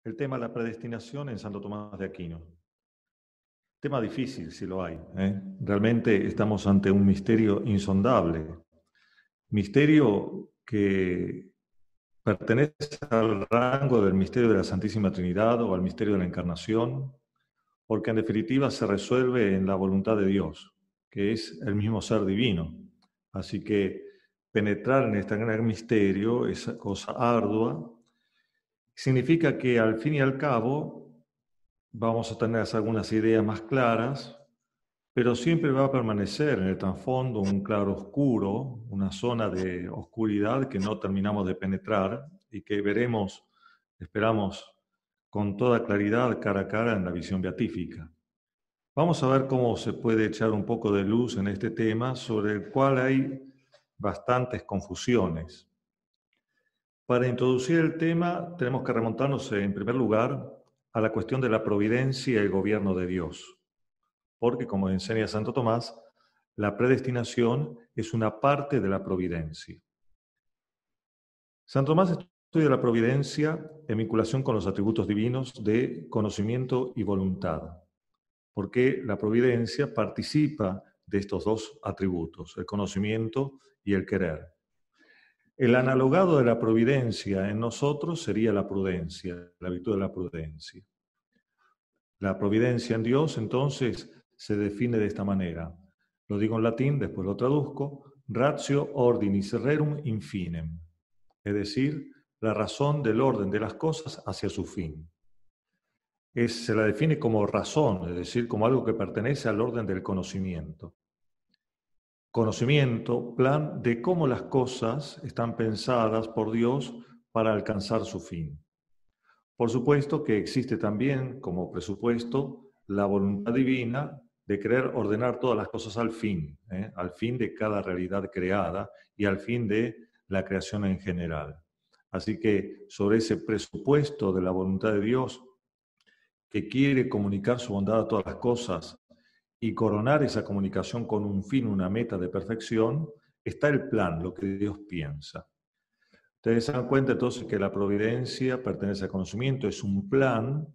el tema de la predestinación en Santo Tomás de Aquino. Tema difícil, si lo hay. Realmente estamos ante un misterio insondable. Misterio que pertenece al rango del misterio de la Santísima Trinidad o al misterio de la Encarnación, porque en definitiva se resuelve en la voluntad de Dios, que es el mismo ser divino. Así que penetrar en este gran misterio es cosa ardua. Significa que al fin y al cabo vamos a tener algunas ideas más claras, pero siempre va a permanecer en el trasfondo un claro oscuro, una zona de oscuridad que no terminamos de penetrar y que veremos, esperamos, con toda claridad cara a cara en la visión beatífica. Vamos a ver cómo se puede echar un poco de luz en este tema sobre el cual hay bastantes confusiones. Para introducir el tema tenemos que remontarnos en primer lugar a la cuestión de la providencia y el gobierno de Dios. Porque, como enseña Santo Tomás, la predestinación es una parte de la providencia. Santo Tomás estudia la providencia en vinculación con los atributos divinos de conocimiento y voluntad, porque la providencia participa de estos dos atributos, el conocimiento y el querer. El analogado de la providencia en nosotros sería la prudencia, la virtud de la prudencia. La providencia en Dios, entonces, se define de esta manera. Lo digo en latín, después lo traduzco. Ratio ordinis rerum infinem. Es decir, la razón del orden de las cosas hacia su fin. Se la define como razón, es decir, como algo que pertenece al orden del conocimiento. Conocimiento, plan de cómo las cosas están pensadas por Dios para alcanzar su fin. Por supuesto que existe también como presupuesto la voluntad divina de querer ordenar todas las cosas al fin de cada realidad creada y al fin de la creación en general. Así que sobre ese presupuesto de la voluntad de Dios que quiere comunicar su bondad a todas las cosas y coronar esa comunicación con un fin, una meta de perfección, está el plan, lo que Dios piensa. Ustedes se dan cuenta entonces que la providencia pertenece al conocimiento, es un plan,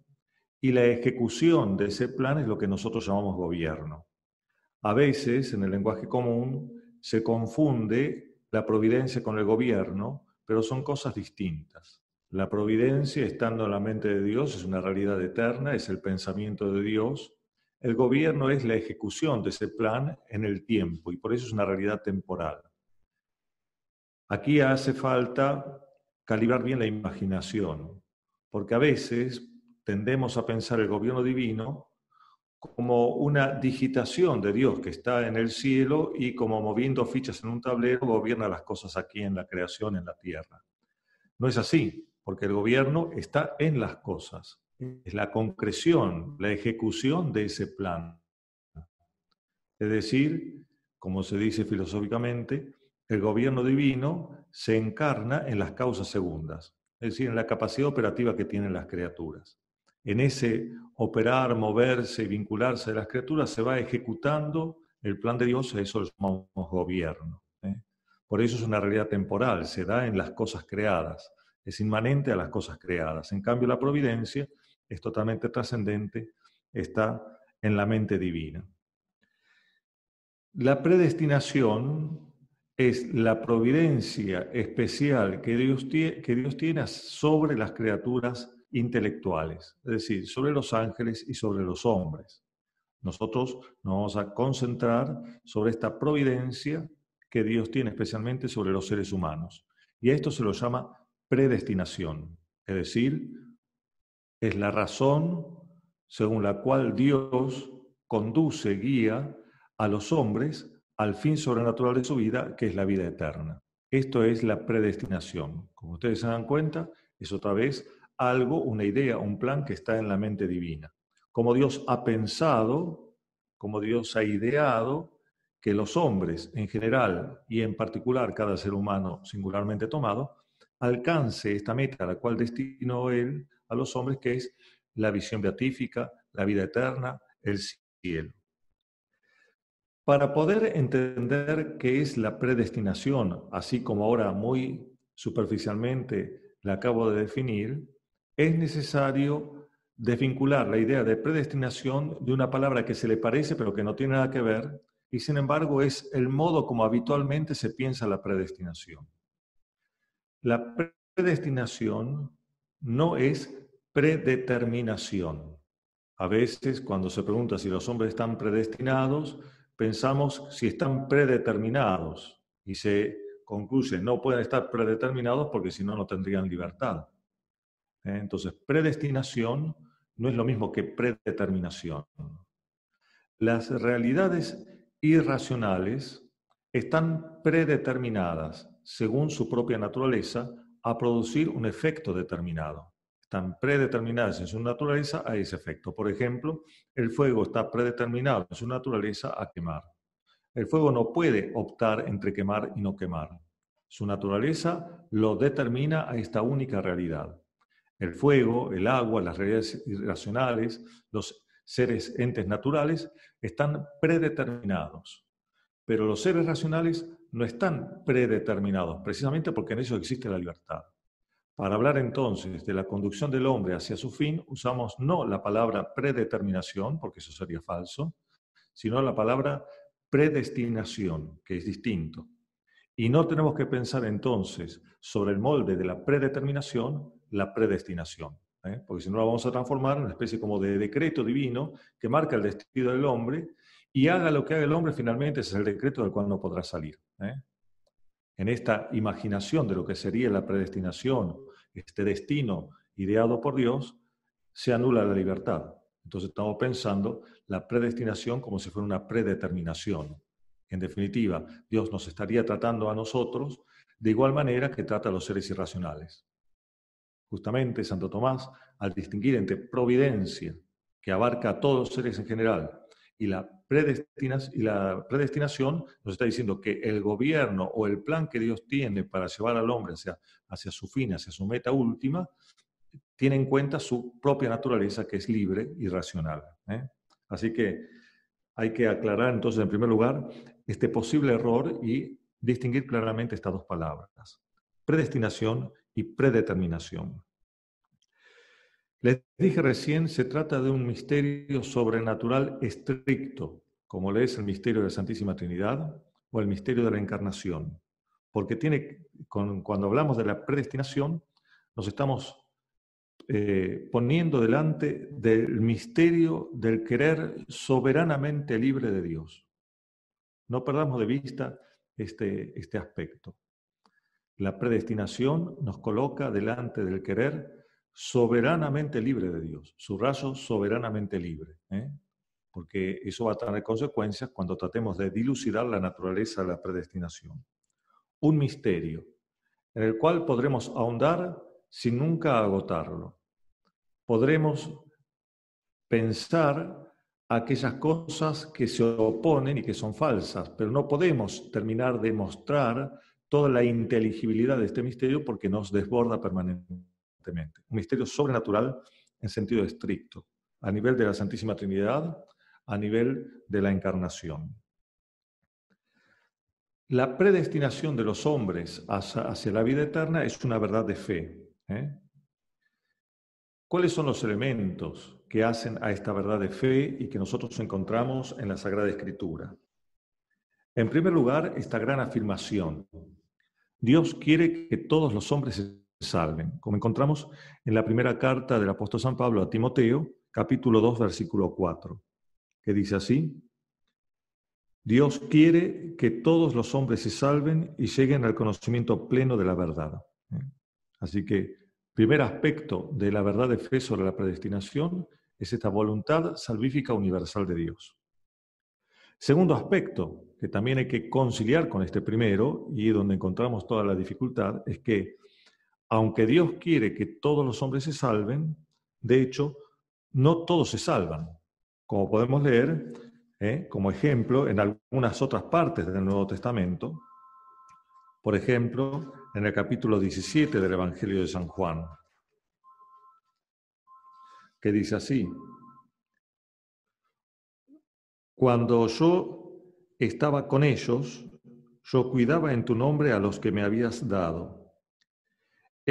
y la ejecución de ese plan es lo que nosotros llamamos gobierno. A veces, en el lenguaje común, se confunde la providencia con el gobierno, pero son cosas distintas. La providencia, estando en la mente de Dios, es una realidad eterna, es el pensamiento de Dios. El gobierno es la ejecución de ese plan en el tiempo, y por eso es una realidad temporal. Aquí hace falta calibrar bien la imaginación, porque a veces tendemos a pensar el gobierno divino como una digitación de Dios que está en el cielo y como moviendo fichas en un tablero gobierna las cosas aquí en la creación, en la tierra. No es así, porque el gobierno está en las cosas, es la concreción, la ejecución de ese plan. Es decir, como se dice filosóficamente, el gobierno divino se encarna en las causas segundas, es decir, en la capacidad operativa que tienen las criaturas. En ese operar, moverse y vincularse de las criaturas se va ejecutando el plan de Dios, a eso lo llamamos gobierno. Por eso es una realidad temporal, se da en las cosas creadas, es inmanente a las cosas creadas. En cambio, la providencia es totalmente trascendente, está en la mente divina. La predestinación es la providencia especial que Dios tiene sobre las criaturas intelectuales, es decir, sobre los ángeles y sobre los hombres. Nosotros nos vamos a concentrar sobre esta providencia que Dios tiene especialmente sobre los seres humanos. Y a esto se lo llama predestinación, es decir, es la razón según la cual Dios conduce, guía a los hombres al fin sobrenatural de su vida, que es la vida eterna. Esto es la predestinación. Como ustedes se dan cuenta, es otra vez algo, una idea, un plan que está en la mente divina. Como Dios ha pensado, como Dios ha ideado, que los hombres en general y en particular cada ser humano singularmente tomado, alcance esta meta a la cual destinó Él a los hombres, que es la visión beatífica, la vida eterna, el cielo. Para poder entender qué es la predestinación, así como ahora muy superficialmente la acabo de definir, es necesario desvincular la idea de predestinación de una palabra que se le parece pero que no tiene nada que ver, y sin embargo es el modo como habitualmente se piensa la predestinación. La predestinación no es predeterminación. A veces, cuando se pregunta si los hombres están predestinados, pensamos si están predeterminados y se concluye no pueden estar predeterminados porque si no, no tendrían libertad. Entonces, predestinación no es lo mismo que predeterminación. Las realidades irracionales están predeterminadas, según su propia naturaleza, a producir un efecto determinado. Están predeterminadas en su naturaleza a ese efecto. Por ejemplo, el fuego está predeterminado en su naturaleza a quemar. El fuego no puede optar entre quemar y no quemar. Su naturaleza lo determina a esta única realidad. El fuego, el agua, las realidades irracionales, los seres, entes naturales, están predeterminados. Pero los seres racionales no están predeterminados, precisamente porque en eso existe la libertad. Para hablar entonces de la conducción del hombre hacia su fin, usamos no la palabra predeterminación, porque eso sería falso, sino la palabra predestinación, que es distinto. Y no tenemos que pensar entonces sobre el molde de la predeterminación, la predestinación, porque si no la vamos a transformar en una especie como de decreto divino que marca el destino del hombre y haga lo que haga el hombre, finalmente ese es el decreto del cual no podrá salir. En esta imaginación de lo que sería la predestinación, este destino ideado por Dios, se anula la libertad. Entonces estamos pensando la predestinación como si fuera una predeterminación. En definitiva, Dios nos estaría tratando a nosotros de igual manera que trata a los seres irracionales. Justamente Santo Tomás, al distinguir entre providencia, que abarca a todos los seres en general, y la predestinación, nos está diciendo que el gobierno o el plan que Dios tiene para llevar al hombre hacia su fin, hacia su meta última, tiene en cuenta su propia naturaleza, que es libre y racional. Así que hay que aclarar entonces, en primer lugar, este posible error y distinguir claramente estas dos palabras: predestinación y predeterminación. Les dije recién, se trata de un misterio sobrenatural estricto, como lo es el misterio de la Santísima Trinidad o el misterio de la Encarnación, porque cuando hablamos de la predestinación, nos estamos poniendo delante del misterio del querer soberanamente libre de Dios. No perdamos de vista este aspecto. La predestinación nos coloca delante del querer soberanamente libre de Dios, su rayo soberanamente libre, porque eso va a tener consecuencias cuando tratemos de dilucidar la naturaleza de la predestinación. Un misterio en el cual podremos ahondar sin nunca agotarlo. Podremos pensar aquellas cosas que se oponen y que son falsas, pero no podemos terminar de mostrar toda la inteligibilidad de este misterio porque nos desborda permanentemente. Un misterio sobrenatural en sentido estricto, a nivel de la Santísima Trinidad, a nivel de la Encarnación. La predestinación de los hombres hacia la vida eterna es una verdad de fe. ¿Cuáles son los elementos que hacen a esta verdad de fe y que nosotros encontramos en la Sagrada Escritura? En primer lugar, esta gran afirmación: Dios quiere que todos los hombres se salven, como encontramos en la primera carta del apóstol San Pablo a Timoteo, capítulo 2, versículo 4, que dice así: Dios quiere que todos los hombres se salven y lleguen al conocimiento pleno de la verdad. Así que, primer aspecto de la verdad de fe sobre la predestinación es esta voluntad salvífica universal de Dios. Segundo aspecto, que también hay que conciliar con este primero, y donde encontramos toda la dificultad, es que, aunque Dios quiere que todos los hombres se salven, de hecho, no todos se salvan. Como podemos leer, como ejemplo, en algunas otras partes del Nuevo Testamento, por ejemplo, en el capítulo 17 del Evangelio de San Juan, que dice así: Cuando yo estaba con ellos, yo cuidaba en tu nombre a los que me habías dado.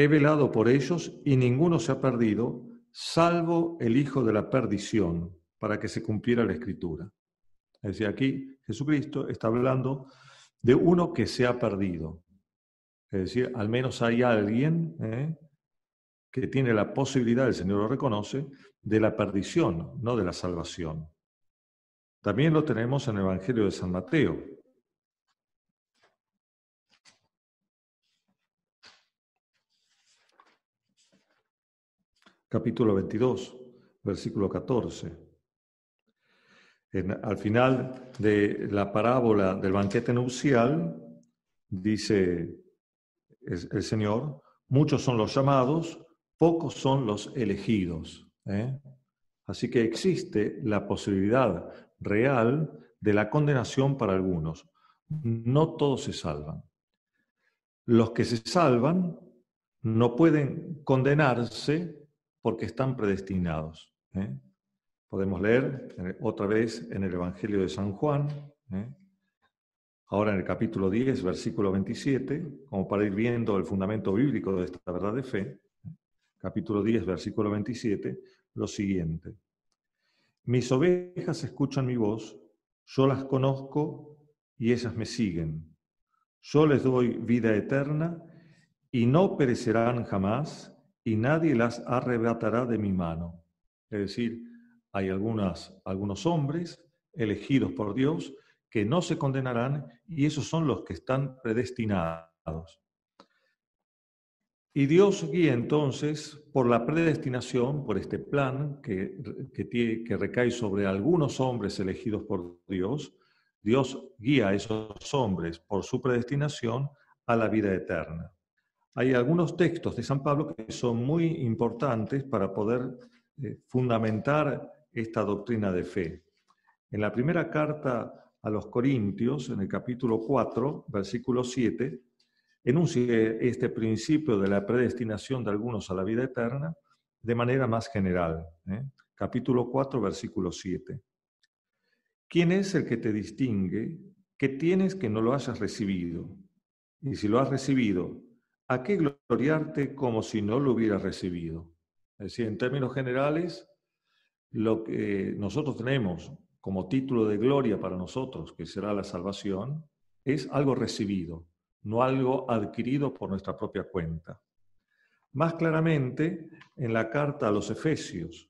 He velado por ellos y ninguno se ha perdido, salvo el hijo de la perdición, para que se cumpliera la Escritura. Es decir, aquí Jesucristo está hablando de uno que se ha perdido. Es decir, al menos hay alguien que tiene la posibilidad, el Señor lo reconoce, de la perdición, no de la salvación. También lo tenemos en el Evangelio de San Mateo. Capítulo 22, versículo 14. Al final de la parábola del banquete nupcial, dice el Señor, muchos son los llamados, pocos son los elegidos. Así que existe la posibilidad real de la condenación para algunos. No todos se salvan. Los que se salvan no pueden condenarse porque están predestinados. Podemos leer otra vez en el Evangelio de San Juan, ahora en el capítulo 10, versículo 27, como para ir viendo el fundamento bíblico de esta verdad de fe. Capítulo 10, versículo 27, lo siguiente. Mis ovejas escuchan mi voz, yo las conozco y ellas me siguen. Yo les doy vida eterna y no perecerán jamás y nadie las arrebatará de mi mano. Es decir, hay algunos hombres elegidos por Dios que no se condenarán y esos son los que están predestinados. Y Dios guía entonces por la predestinación, por este plan que recae sobre algunos hombres elegidos por Dios. Dios guía a esos hombres por su predestinación a la vida eterna. Hay algunos textos de San Pablo que son muy importantes para poder fundamentar esta doctrina de fe. En la primera carta a los Corintios, en el capítulo 4, versículo 7, enuncia este principio de la predestinación de algunos a la vida eterna de manera más general. Capítulo 4, versículo 7. ¿Quién es el que te distingue? ¿Qué tienes que no lo hayas recibido? Y si lo has recibido, ¿a qué gloriarte como si no lo hubieras recibido? Es decir, en términos generales, lo que nosotros tenemos como título de gloria para nosotros, que será la salvación, es algo recibido, no algo adquirido por nuestra propia cuenta. Más claramente, en la carta a los Efesios,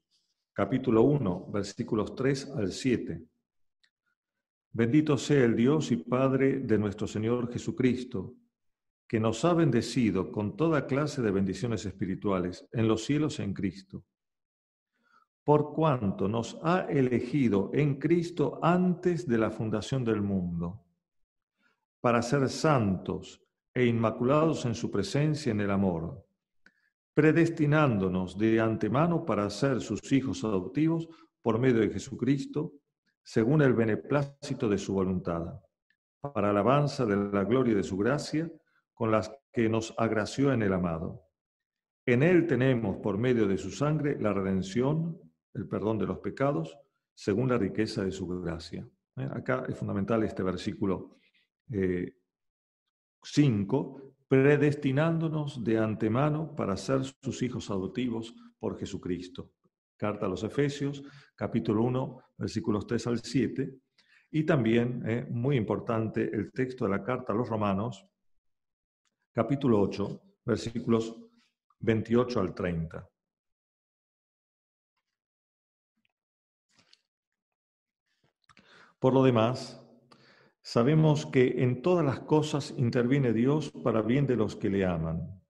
capítulo 1, versículos 3 al 7. Bendito sea el Dios y Padre de nuestro Señor Jesucristo, que nos ha bendecido con toda clase de bendiciones espirituales en los cielos en Cristo, por cuanto nos ha elegido en Cristo antes de la fundación del mundo, para ser santos e inmaculados en su presencia en el amor, predestinándonos de antemano para ser sus hijos adoptivos por medio de Jesucristo, según el beneplácito de su voluntad, para alabanza de la gloria de su gracia, con las que nos agració en el amado. En él tenemos, por medio de su sangre, la redención, el perdón de los pecados, según la riqueza de su gracia. Acá es fundamental este versículo 5, predestinándonos de antemano para ser sus hijos adoptivos por Jesucristo. Carta a los Efesios, capítulo 1, versículos 3 al 7. Y también, muy importante, el texto de la carta a los Romanos, capítulo 8, versículos 28 al 30. Por lo demás, sabemos que en todas las cosas interviene Dios para bien de los que le aman,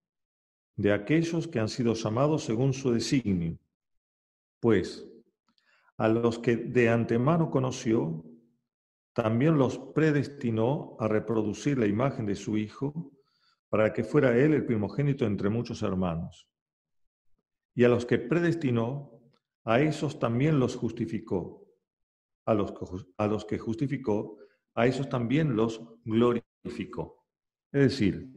de aquellos que han sido llamados según su designio. Pues, a los que de antemano conoció, también los predestinó a reproducir la imagen de su Hijo, para que fuera Él el primogénito entre muchos hermanos. Y a los que predestinó, a esos también los justificó. A los que justificó, a esos también los glorificó. Es decir,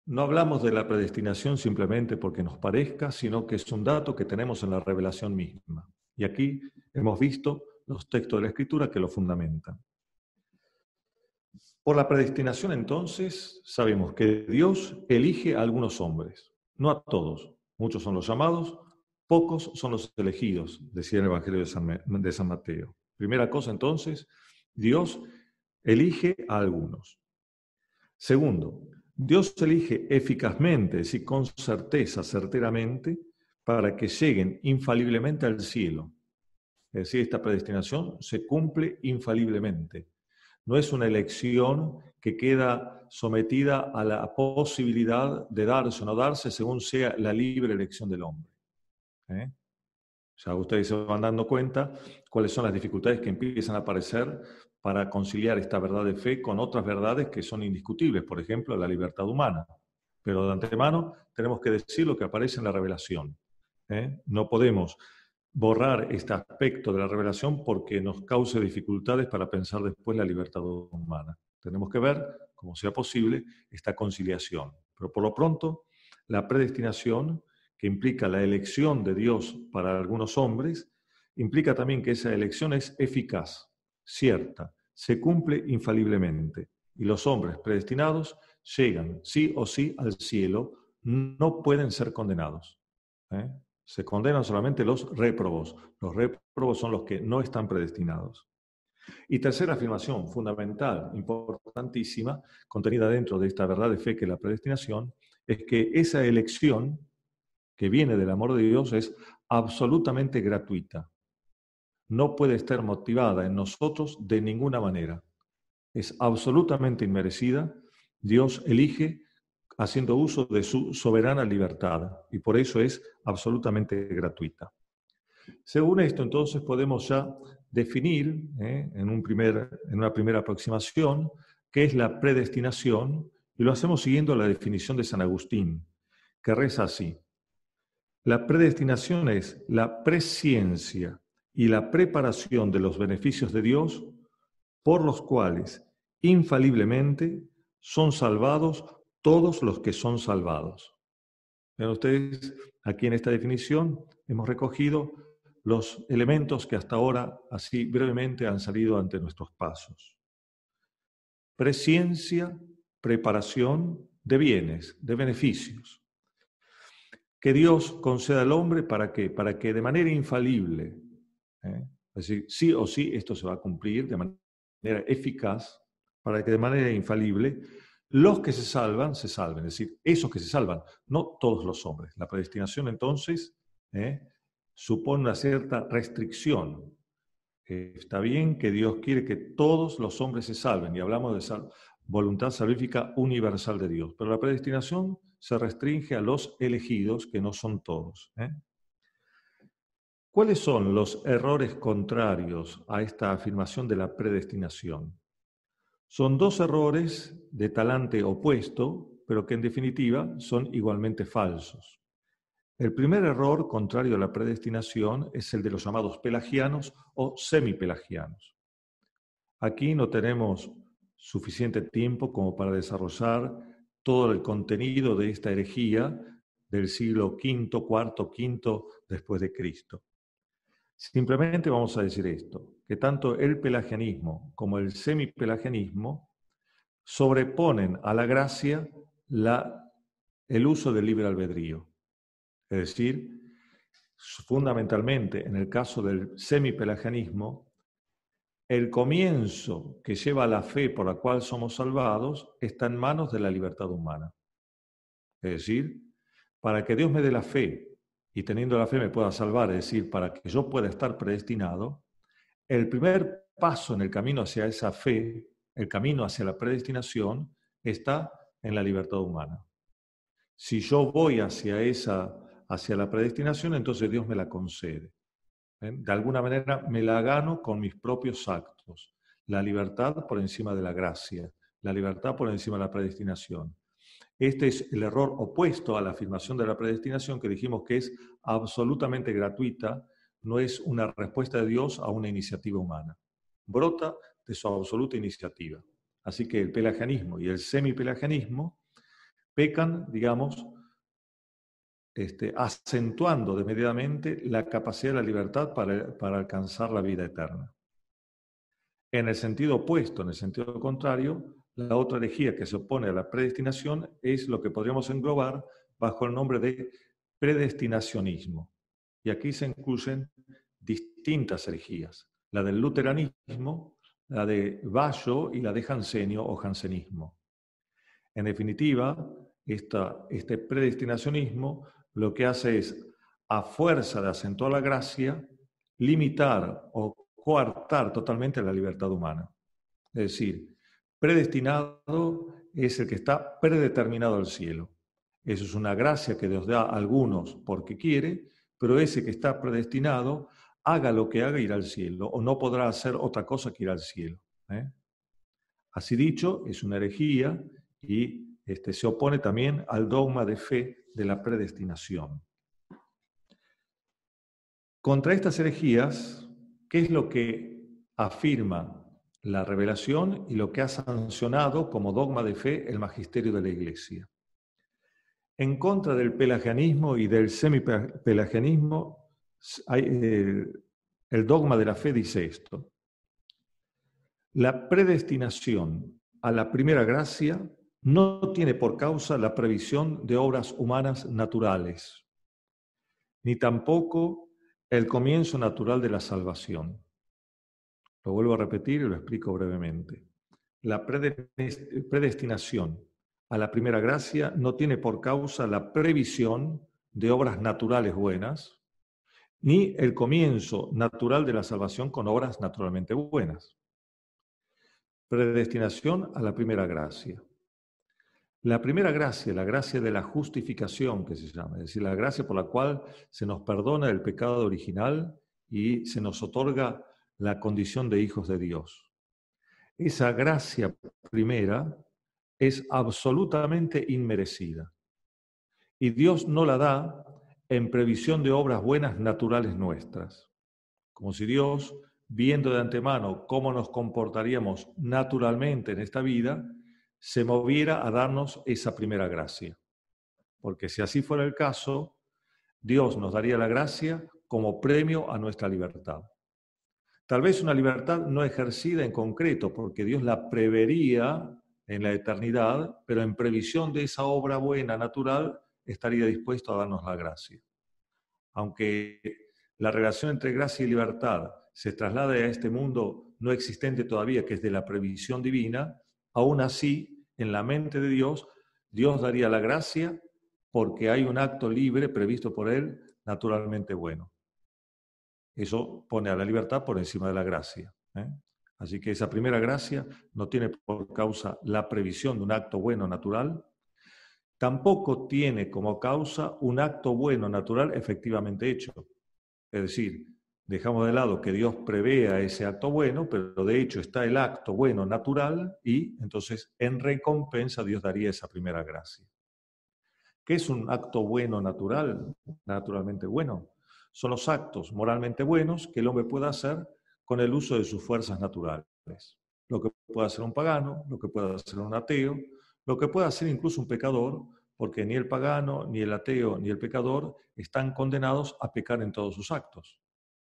no hablamos de la predestinación simplemente porque nos parezca, sino que es un dato que tenemos en la revelación misma. Y aquí hemos visto los textos de la Escritura que lo fundamentan. Por la predestinación, entonces, sabemos que Dios elige a algunos hombres, no a todos. Muchos son los llamados, pocos son los elegidos, decía el Evangelio de San Mateo. Primera cosa, entonces, Dios elige a algunos. Segundo, Dios elige eficazmente, es decir, con certeza, certeramente, para que lleguen infaliblemente al cielo. Es decir, esta predestinación se cumple infaliblemente. No es una elección que queda sometida a la posibilidad de darse o no darse según sea la libre elección del hombre. Ya ustedes se van dando cuenta cuáles son las dificultades que empiezan a aparecer para conciliar esta verdad de fe con otras verdades que son indiscutibles, por ejemplo, la libertad humana. Pero de antemano tenemos que decir lo que aparece en la revelación. No podemos borrar este aspecto de la revelación porque nos cause dificultades para pensar después la libertad humana. Tenemos que ver, como sea posible, esta conciliación. Pero por lo pronto, la predestinación, que implica la elección de Dios para algunos hombres, implica también que esa elección es eficaz, cierta, se cumple infaliblemente. Y los hombres predestinados llegan sí o sí al cielo, no pueden ser condenados. Se condenan solamente los réprobos. Los réprobos son los que no están predestinados. Y tercera afirmación fundamental, importantísima, contenida dentro de esta verdad de fe que es la predestinación, es que esa elección que viene del amor de Dios es absolutamente gratuita. No puede estar motivada en nosotros de ninguna manera. Es absolutamente inmerecida. Dios elige haciendo uso de su soberana libertad y por eso es absolutamente gratuita. Según esto, entonces, podemos ya definir en una primera aproximación qué es la predestinación y lo hacemos siguiendo la definición de San Agustín, que reza así. La predestinación es la presciencia y la preparación de los beneficios de Dios por los cuales infaliblemente son salvados todos los que son salvados. Vean ustedes, aquí en esta definición hemos recogido los elementos que hasta ahora, así brevemente, han salido ante nuestros pasos. Presciencia, preparación de bienes, de beneficios, que Dios conceda al hombre ¿para qué? Para que de manera infalible, es decir, sí o sí esto se va a cumplir de manera eficaz, para que de manera infalible los que se salvan, se salven. Es decir, esos que se salvan, no todos los hombres. La predestinación entonces supone una cierta restricción. Está bien que Dios quiere que todos los hombres se salven y hablamos de voluntad salvífica universal de Dios, pero la predestinación se restringe a los elegidos, que no son todos. ¿Cuáles son los errores contrarios a esta afirmación de la predestinación? Son dos errores de talante opuesto, pero que en definitiva son igualmente falsos. El primer error, contrario a la predestinación, es el de los llamados pelagianos o semipelagianos. Aquí no tenemos suficiente tiempo como para desarrollar todo el contenido de esta herejía del siglo V, IV, V después de Cristo. Simplemente vamos a decir esto, que tanto el pelagianismo como el semipelagianismo sobreponen a la gracia el uso del libre albedrío. Es decir, fundamentalmente en el caso del semipelagianismo, el comienzo que lleva a la fe por la cual somos salvados está en manos de la libertad humana. Es decir, para que Dios me dé la fe y teniendo la fe me pueda salvar, es decir, para que yo pueda estar predestinado, el primer paso en el camino hacia esa fe, el camino hacia la predestinación, está en la libertad humana. Si yo voy hacia la predestinación, entonces Dios me la concede. De alguna manera me la gano con mis propios actos. La libertad por encima de la gracia, la libertad por encima de la predestinación. Este es el error opuesto a la afirmación de la predestinación que dijimos que es absolutamente gratuita, no es una respuesta de Dios a una iniciativa humana. Brota de su absoluta iniciativa. Así que el pelagianismo y el semipelagianismo pecan, digamos, acentuando desmedidamente la capacidad de la libertad para alcanzar la vida eterna. En el sentido opuesto, en el sentido contrario, la otra herejía que se opone a la predestinación es lo que podríamos englobar bajo el nombre de predestinacionismo. Y aquí se incluyen distintas herejías, la del luteranismo, la de Bayo y la de Jansenio o jansenismo. En definitiva, este predestinacionismo lo que hace es, a fuerza de acentuar la gracia, limitar o coartar totalmente la libertad humana. Es decir, predestinado es el que está predeterminado al cielo. Eso es una gracia que Dios da a algunos porque quiere, pero ese que está predestinado, haga lo que haga, irá al cielo, o no podrá hacer otra cosa que ir al cielo. Así dicho, es una herejía y se opone también al dogma de fe de la predestinación. Contra estas herejías, ¿qué es lo que afirma la revelación y lo que ha sancionado como dogma de fe el magisterio de la Iglesia? En contra del pelagianismo y del semipelagianismo, el dogma de la fe dice esto: la predestinación a la primera gracia no tiene por causa la previsión de obras humanas naturales, ni tampoco el comienzo natural de la salvación. Lo vuelvo a repetir y lo explico brevemente. La predestinación a la primera gracia no tiene por causa la previsión de obras naturales buenas, ni el comienzo natural de la salvación con obras naturalmente buenas. Predestinación a la primera gracia. La primera gracia, la gracia de la justificación que se llama, es decir, la gracia por la cual se nos perdona el pecado original y se nos otorga la condición de hijos de Dios. Esa gracia primera es absolutamente inmerecida y Dios no la da en previsión de obras buenas naturales nuestras, como si Dios, viendo de antemano cómo nos comportaríamos naturalmente en esta vida, se moviera a darnos esa primera gracia. Porque si así fuera el caso, Dios nos daría la gracia como premio a nuestra libertad. Tal vez una libertad no ejercida en concreto, porque Dios la prevería en la eternidad, pero en previsión de esa obra buena, natural, estaría dispuesto a darnos la gracia. Aunque la relación entre gracia y libertad se traslade a este mundo no existente todavía, que es de la previsión divina, aún así, en la mente de Dios, Dios daría la gracia porque hay un acto libre previsto por Él, naturalmente bueno. Eso pone a la libertad por encima de la gracia. Así que esa primera gracia no tiene por causa la previsión de un acto bueno natural, tampoco tiene como causa un acto bueno natural efectivamente hecho. Es decir, dejamos de lado que Dios prevea ese acto bueno, pero de hecho está el acto bueno natural y entonces en recompensa Dios daría esa primera gracia. ¿Qué es un acto bueno natural? Naturalmente bueno. Son los actos moralmente buenos que el hombre puede hacer con el uso de sus fuerzas naturales. Lo que puede hacer un pagano, lo que puede hacer un ateo, lo que puede hacer incluso un pecador, porque ni el pagano, ni el ateo, ni el pecador están condenados a pecar en todos sus actos.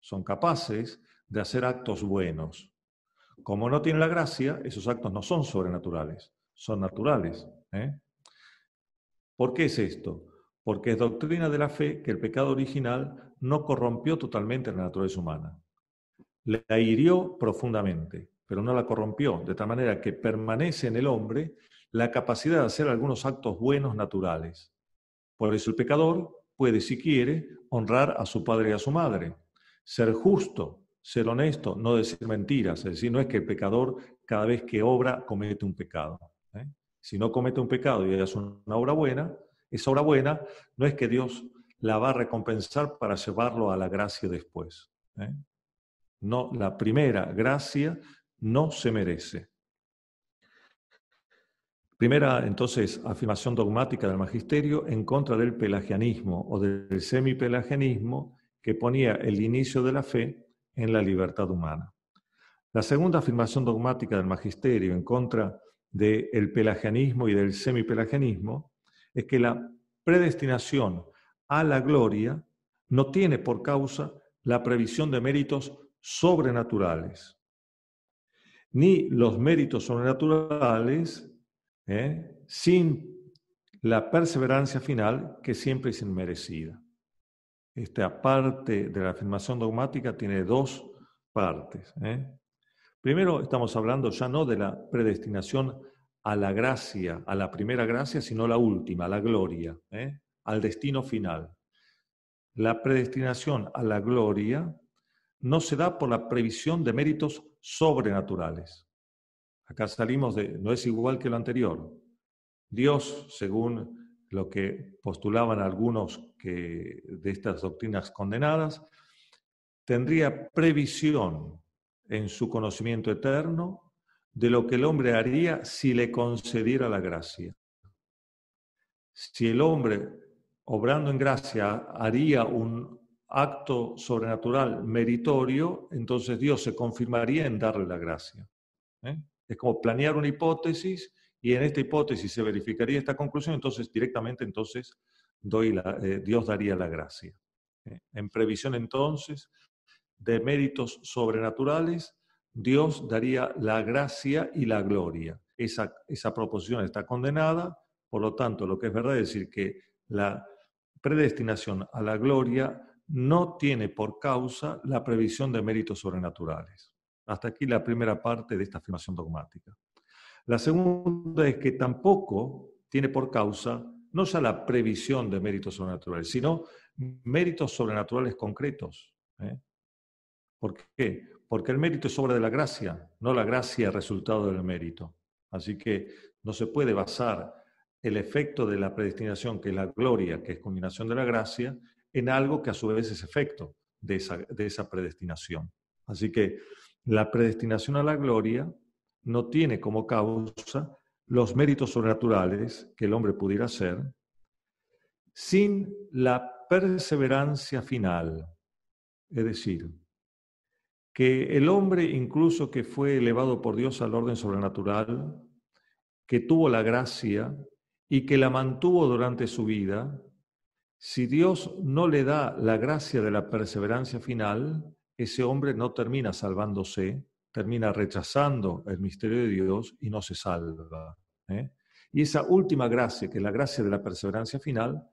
Son capaces de hacer actos buenos. Como no tienen la gracia, esos actos no son sobrenaturales, son naturales. ¿Por qué es esto? Porque es doctrina de la fe que el pecado original no corrompió totalmente la naturaleza humana. La hirió profundamente, pero no la corrompió, de tal manera que permanece en el hombre la capacidad de hacer algunos actos buenos naturales. Por eso el pecador puede, si quiere, honrar a su padre y a su madre, ser justo, ser honesto, no decir mentiras. Es decir, no es que el pecador cada vez que obra comete un pecado. Si no comete un pecado y hace una obra buena, esa obra buena no es que Dios la va a recompensar para llevarlo a la gracia después. No, la primera gracia no se merece. Primera, entonces, afirmación dogmática del magisterio en contra del pelagianismo o del semipelagianismo que ponía el inicio de la fe en la libertad humana. La segunda afirmación dogmática del magisterio en contra del pelagianismo y del semipelagianismo es que la predestinación a la gloria no tiene por causa la previsión de méritos sobrenaturales, ni los méritos sobrenaturales, sin la perseverancia final que siempre es inmerecida. Esta parte de la afirmación dogmática tiene dos partes. Primero estamos hablando ya no de la predestinación a la gracia, a la primera gracia, sino la última, a la gloria, al destino final. La predestinación a la gloria no se da por la previsión de méritos sobrenaturales. Acá salimos de, no es igual que lo anterior. Dios, según lo que postulaban algunos de estas doctrinas condenadas, tendría previsión en su conocimiento eterno de lo que el hombre haría si le concediera la gracia. Si el hombre, obrando en gracia, haría un acto sobrenatural meritorio, entonces Dios se confirmaría en darle la gracia. Es como planear una hipótesis y en esta hipótesis se verificaría esta conclusión, entonces directamente Dios daría la gracia. En previsión entonces de méritos sobrenaturales, Dios daría la gracia y la gloria. Esa proposición está condenada, por lo tanto, lo que es verdad es decir que la predestinación a la gloria no tiene por causa la previsión de méritos sobrenaturales. Hasta aquí la primera parte de esta afirmación dogmática. La segunda es que tampoco tiene por causa no ya la previsión de méritos sobrenaturales, sino méritos sobrenaturales concretos. ¿Por qué? Porque el mérito es obra de la gracia, no la gracia es resultado del mérito. Así que no se puede basar el efecto de la predestinación, que es la gloria, que es combinación de la gracia, en algo que a su vez es efecto de esa predestinación. Así que la predestinación a la gloria no tiene como causa los méritos sobrenaturales que el hombre pudiera hacer sin la perseverancia final. Es decir, que el hombre, incluso que fue elevado por Dios al orden sobrenatural, que tuvo la gracia y que la mantuvo durante su vida, si Dios no le da la gracia de la perseverancia final, ese hombre no termina salvándose, termina rechazando el misterio de Dios y no se salva. Y esa última gracia, que es la gracia de la perseverancia final,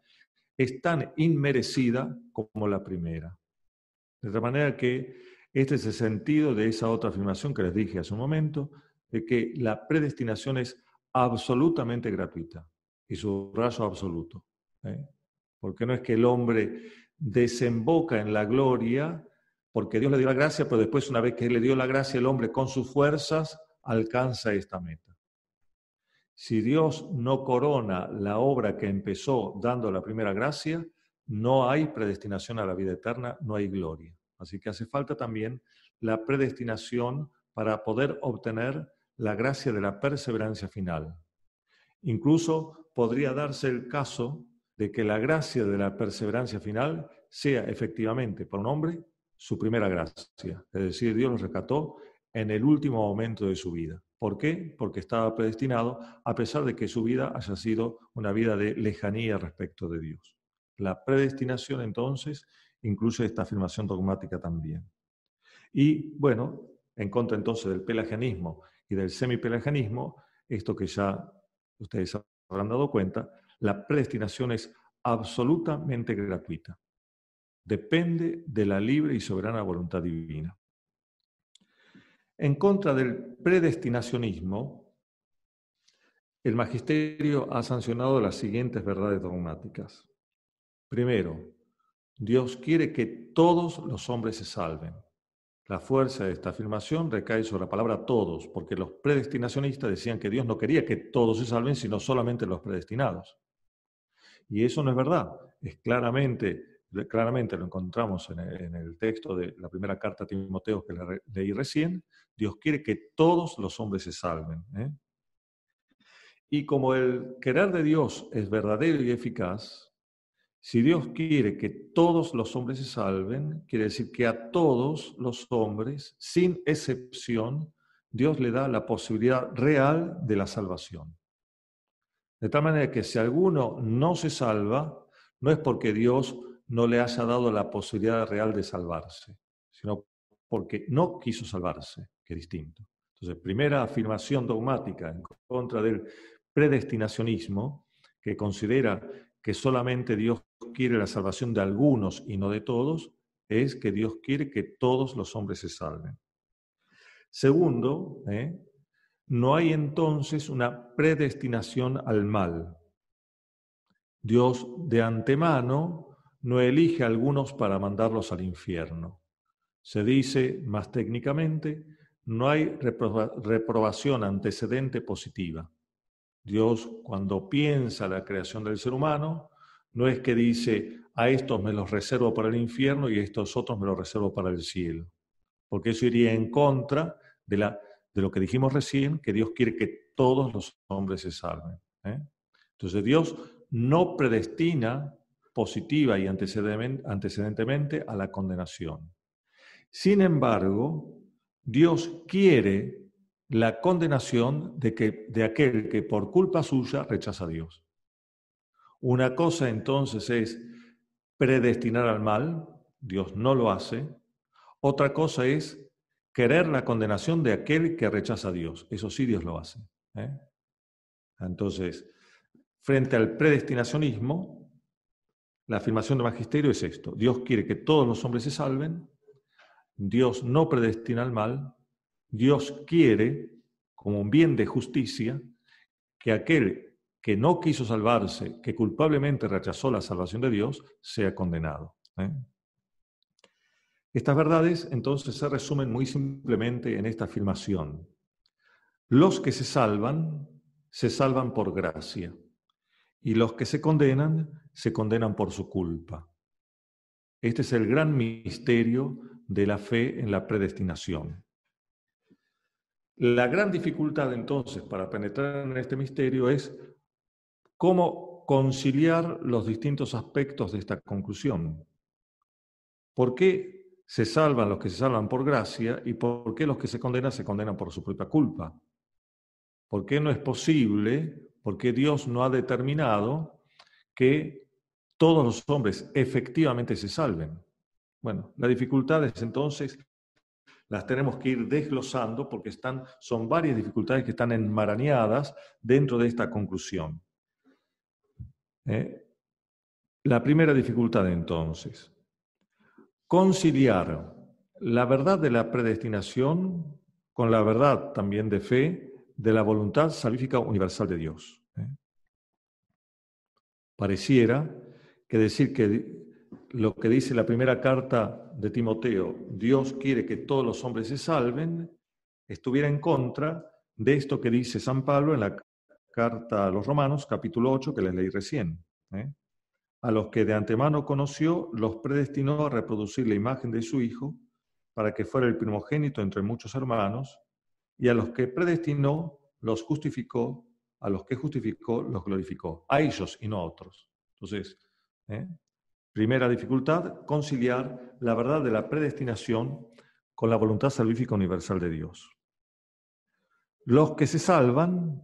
es tan inmerecida como la primera. De tal manera que este es el sentido de esa otra afirmación que les dije hace un momento, de que la predestinación es absolutamente gratuita, y subrayo absoluto. Porque no es que el hombre desemboca en la gloria porque Dios le dio la gracia, pero después, una vez que Él le dio la gracia, el hombre con sus fuerzas alcanza esta meta. Si Dios no corona la obra que empezó dando la primera gracia, no hay predestinación a la vida eterna, no hay gloria. Así que hace falta también la predestinación para poder obtener la gracia de la perseverancia final. Incluso podría darse el caso de que la gracia de la perseverancia final sea efectivamente para un hombre su primera gracia. Es decir, Dios lo rescató en el último momento de su vida. ¿Por qué? Porque estaba predestinado, a pesar de que su vida haya sido una vida de lejanía respecto de Dios. La predestinación, entonces, incluye esta afirmación dogmática también. Y, bueno, en contra entonces del pelagianismo y del semipelagianismo, esto que ya ustedes habrán dado cuenta, la predestinación es absolutamente gratuita. Depende de la libre y soberana voluntad divina. En contra del predestinacionismo, el magisterio ha sancionado las siguientes verdades dogmáticas. Primero, Dios quiere que todos los hombres se salven. La fuerza de esta afirmación recae sobre la palabra todos, porque los predestinacionistas decían que Dios no quería que todos se salven, sino solamente los predestinados. Y eso no es verdad. Claramente lo encontramos en el texto de la primera carta a Timoteo que leí recién. Dios quiere que todos los hombres se salven. Y como el querer de Dios es verdadero y eficaz, si Dios quiere que todos los hombres se salven, quiere decir que a todos los hombres, sin excepción, Dios le da la posibilidad real de la salvación. De tal manera que si alguno no se salva, no es porque Dios no le haya dado la posibilidad real de salvarse, sino porque no quiso salvarse, que es distinto. Entonces, primera afirmación dogmática en contra del predestinacionismo, que considera que solamente Dios quiere la salvación de algunos y no de todos, es que Dios quiere que todos los hombres se salven. Segundo, no hay entonces una predestinación al mal. Dios de antemano no elige a algunos para mandarlos al infierno. Se dice más técnicamente, no hay reprobación antecedente positiva. Dios, cuando piensa la creación del ser humano, no es que dice, a estos me los reservo para el infierno y a estos otros me los reservo para el cielo. Porque eso iría en contra de lo que dijimos recién, que Dios quiere que todos los hombres se salven. Entonces Dios no predestina positiva y antecedentemente a la condenación. Sin embargo, Dios quiere la condenación de aquel que por culpa suya rechaza a Dios. Una cosa entonces es predestinar al mal, Dios no lo hace. Otra cosa es querer la condenación de aquel que rechaza a Dios. Eso sí Dios lo hace. Entonces, frente al predestinacionismo, la afirmación del magisterio es esto. Dios quiere que todos los hombres se salven. Dios no predestina al mal. Dios quiere, como un bien de justicia, que aquel que no quiso salvarse, que culpablemente rechazó la salvación de Dios, sea condenado. Estas verdades entonces se resumen muy simplemente en esta afirmación. Los que se salvan por gracia, y los que se condenan por su culpa. Este es el gran misterio de la fe en la predestinación. La gran dificultad entonces para penetrar en este misterio es cómo conciliar los distintos aspectos de esta conclusión. ¿Por qué se salvan los que se salvan por gracia y por qué los que se condenan por su propia culpa? ¿Por qué no es posible? ¿Por qué Dios no ha determinado que todos los hombres efectivamente se salven? Bueno, las dificultades entonces las tenemos que ir desglosando porque son varias dificultades que están enmarañadas dentro de esta conclusión. La primera dificultad entonces, conciliar la verdad de la predestinación con la verdad también de fe de la voluntad salvífica universal de Dios. Pareciera que decir que lo que dice la primera carta de Timoteo, Dios quiere que todos los hombres se salven, estuviera en contra de esto que dice San Pablo en la carta a los Romanos, capítulo 8, que les leí recién. A los que de antemano conoció, los predestinó a reproducir la imagen de su Hijo, para que fuera el primogénito entre muchos hermanos, y a los que predestinó, los justificó, a los que justificó, los glorificó. A ellos y no a otros. Entonces, primera dificultad, conciliar la verdad de la predestinación con la voluntad salvífica universal de Dios. Los que se salvan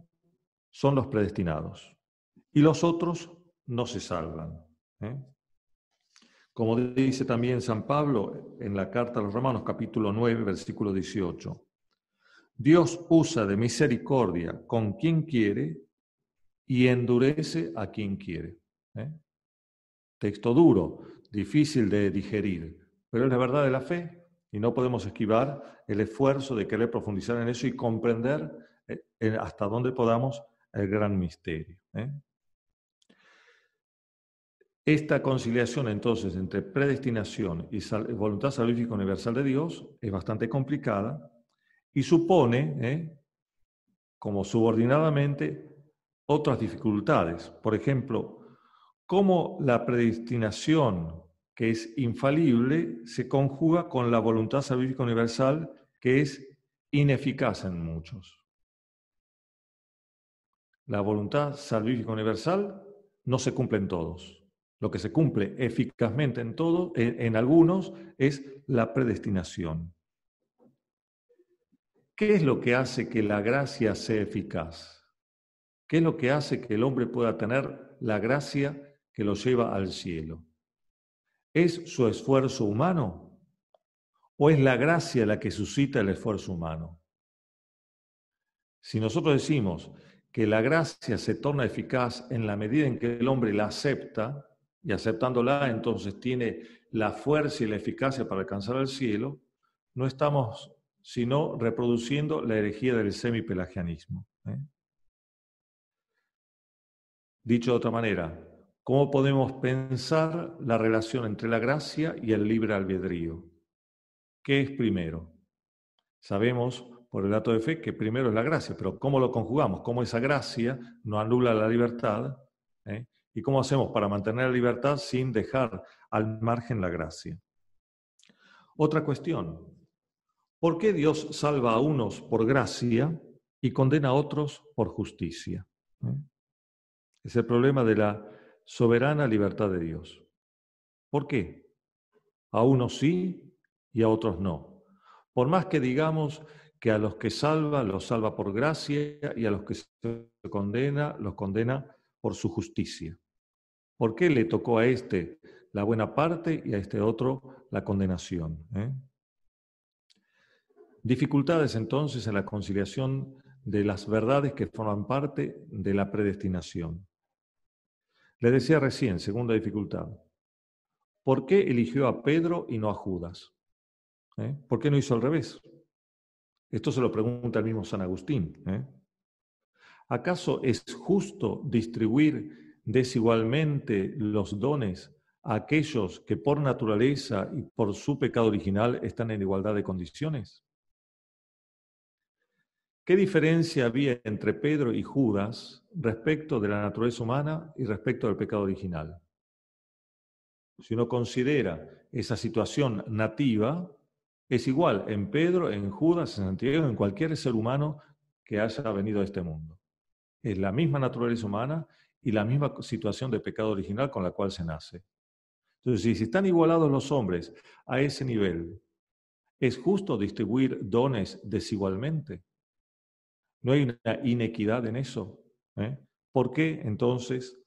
son los predestinados y los otros no se salvan. Como dice también San Pablo en la carta a los Romanos, capítulo 9, versículo 18. Dios usa de misericordia con quien quiere y endurece a quien quiere. Texto duro, difícil de digerir, pero es la verdad de la fe y no podemos esquivar el esfuerzo de querer profundizar en eso y comprender hasta dónde podamos el gran misterio. Esta conciliación entonces entre predestinación y voluntad salvífica universal de Dios es bastante complicada y supone, como subordinadamente, otras dificultades. Por ejemplo, cómo la predestinación, que es infalible, se conjuga con la voluntad salvífica universal, que es ineficaz en muchos. La voluntad salvífica universal no se cumple en todos. Lo que se cumple eficazmente en algunos, es la predestinación. ¿Qué es lo que hace que la gracia sea eficaz? ¿Qué es lo que hace que el hombre pueda tener la gracia que lo lleva al cielo? ¿Es su esfuerzo humano? ¿O es la gracia la que suscita el esfuerzo humano? Si nosotros decimos que la gracia se torna eficaz en la medida en que el hombre la acepta, y aceptándola entonces tiene la fuerza y la eficacia para alcanzar el cielo, no estamos sino reproduciendo la herejía del semipelagianismo. Dicho de otra manera, ¿cómo podemos pensar la relación entre la gracia y el libre albedrío? ¿Qué es primero? Sabemos por el dato de fe que primero es la gracia, pero ¿cómo lo conjugamos? ¿Cómo esa gracia no anula la libertad? ¿Y cómo hacemos para mantener la libertad sin dejar al margen la gracia? Otra cuestión, ¿por qué Dios salva a unos por gracia y condena a otros por justicia? Es el problema de la soberana libertad de Dios. ¿Por qué? A unos sí y a otros no. Por más que digamos que a los que salva, los salva por gracia y a los que se condena, los condena por su justicia. ¿Por qué le tocó a este la buena parte y a este otro la condenación? Dificultades entonces en la conciliación de las verdades que forman parte de la predestinación. Le decía recién, segunda dificultad, ¿por qué eligió a Pedro y no a Judas? ¿Por qué no hizo al revés? Esto se lo pregunta el mismo San Agustín. ¿Acaso es justo distribuir desigualmente los dones a aquellos que por naturaleza y por su pecado original están en igualdad de condiciones? ¿Qué diferencia había entre Pedro y Judas respecto de la naturaleza humana y respecto del pecado original? Si uno considera esa situación nativa, es igual en Pedro, en Judas, en Santiago, en cualquier ser humano que haya venido a este mundo. Es la misma naturaleza humana y la misma situación de pecado original con la cual se nace. Entonces, si están igualados los hombres a ese nivel, ¿es justo distribuir dones desigualmente? ¿No hay una inequidad en eso? ¿Por qué entonces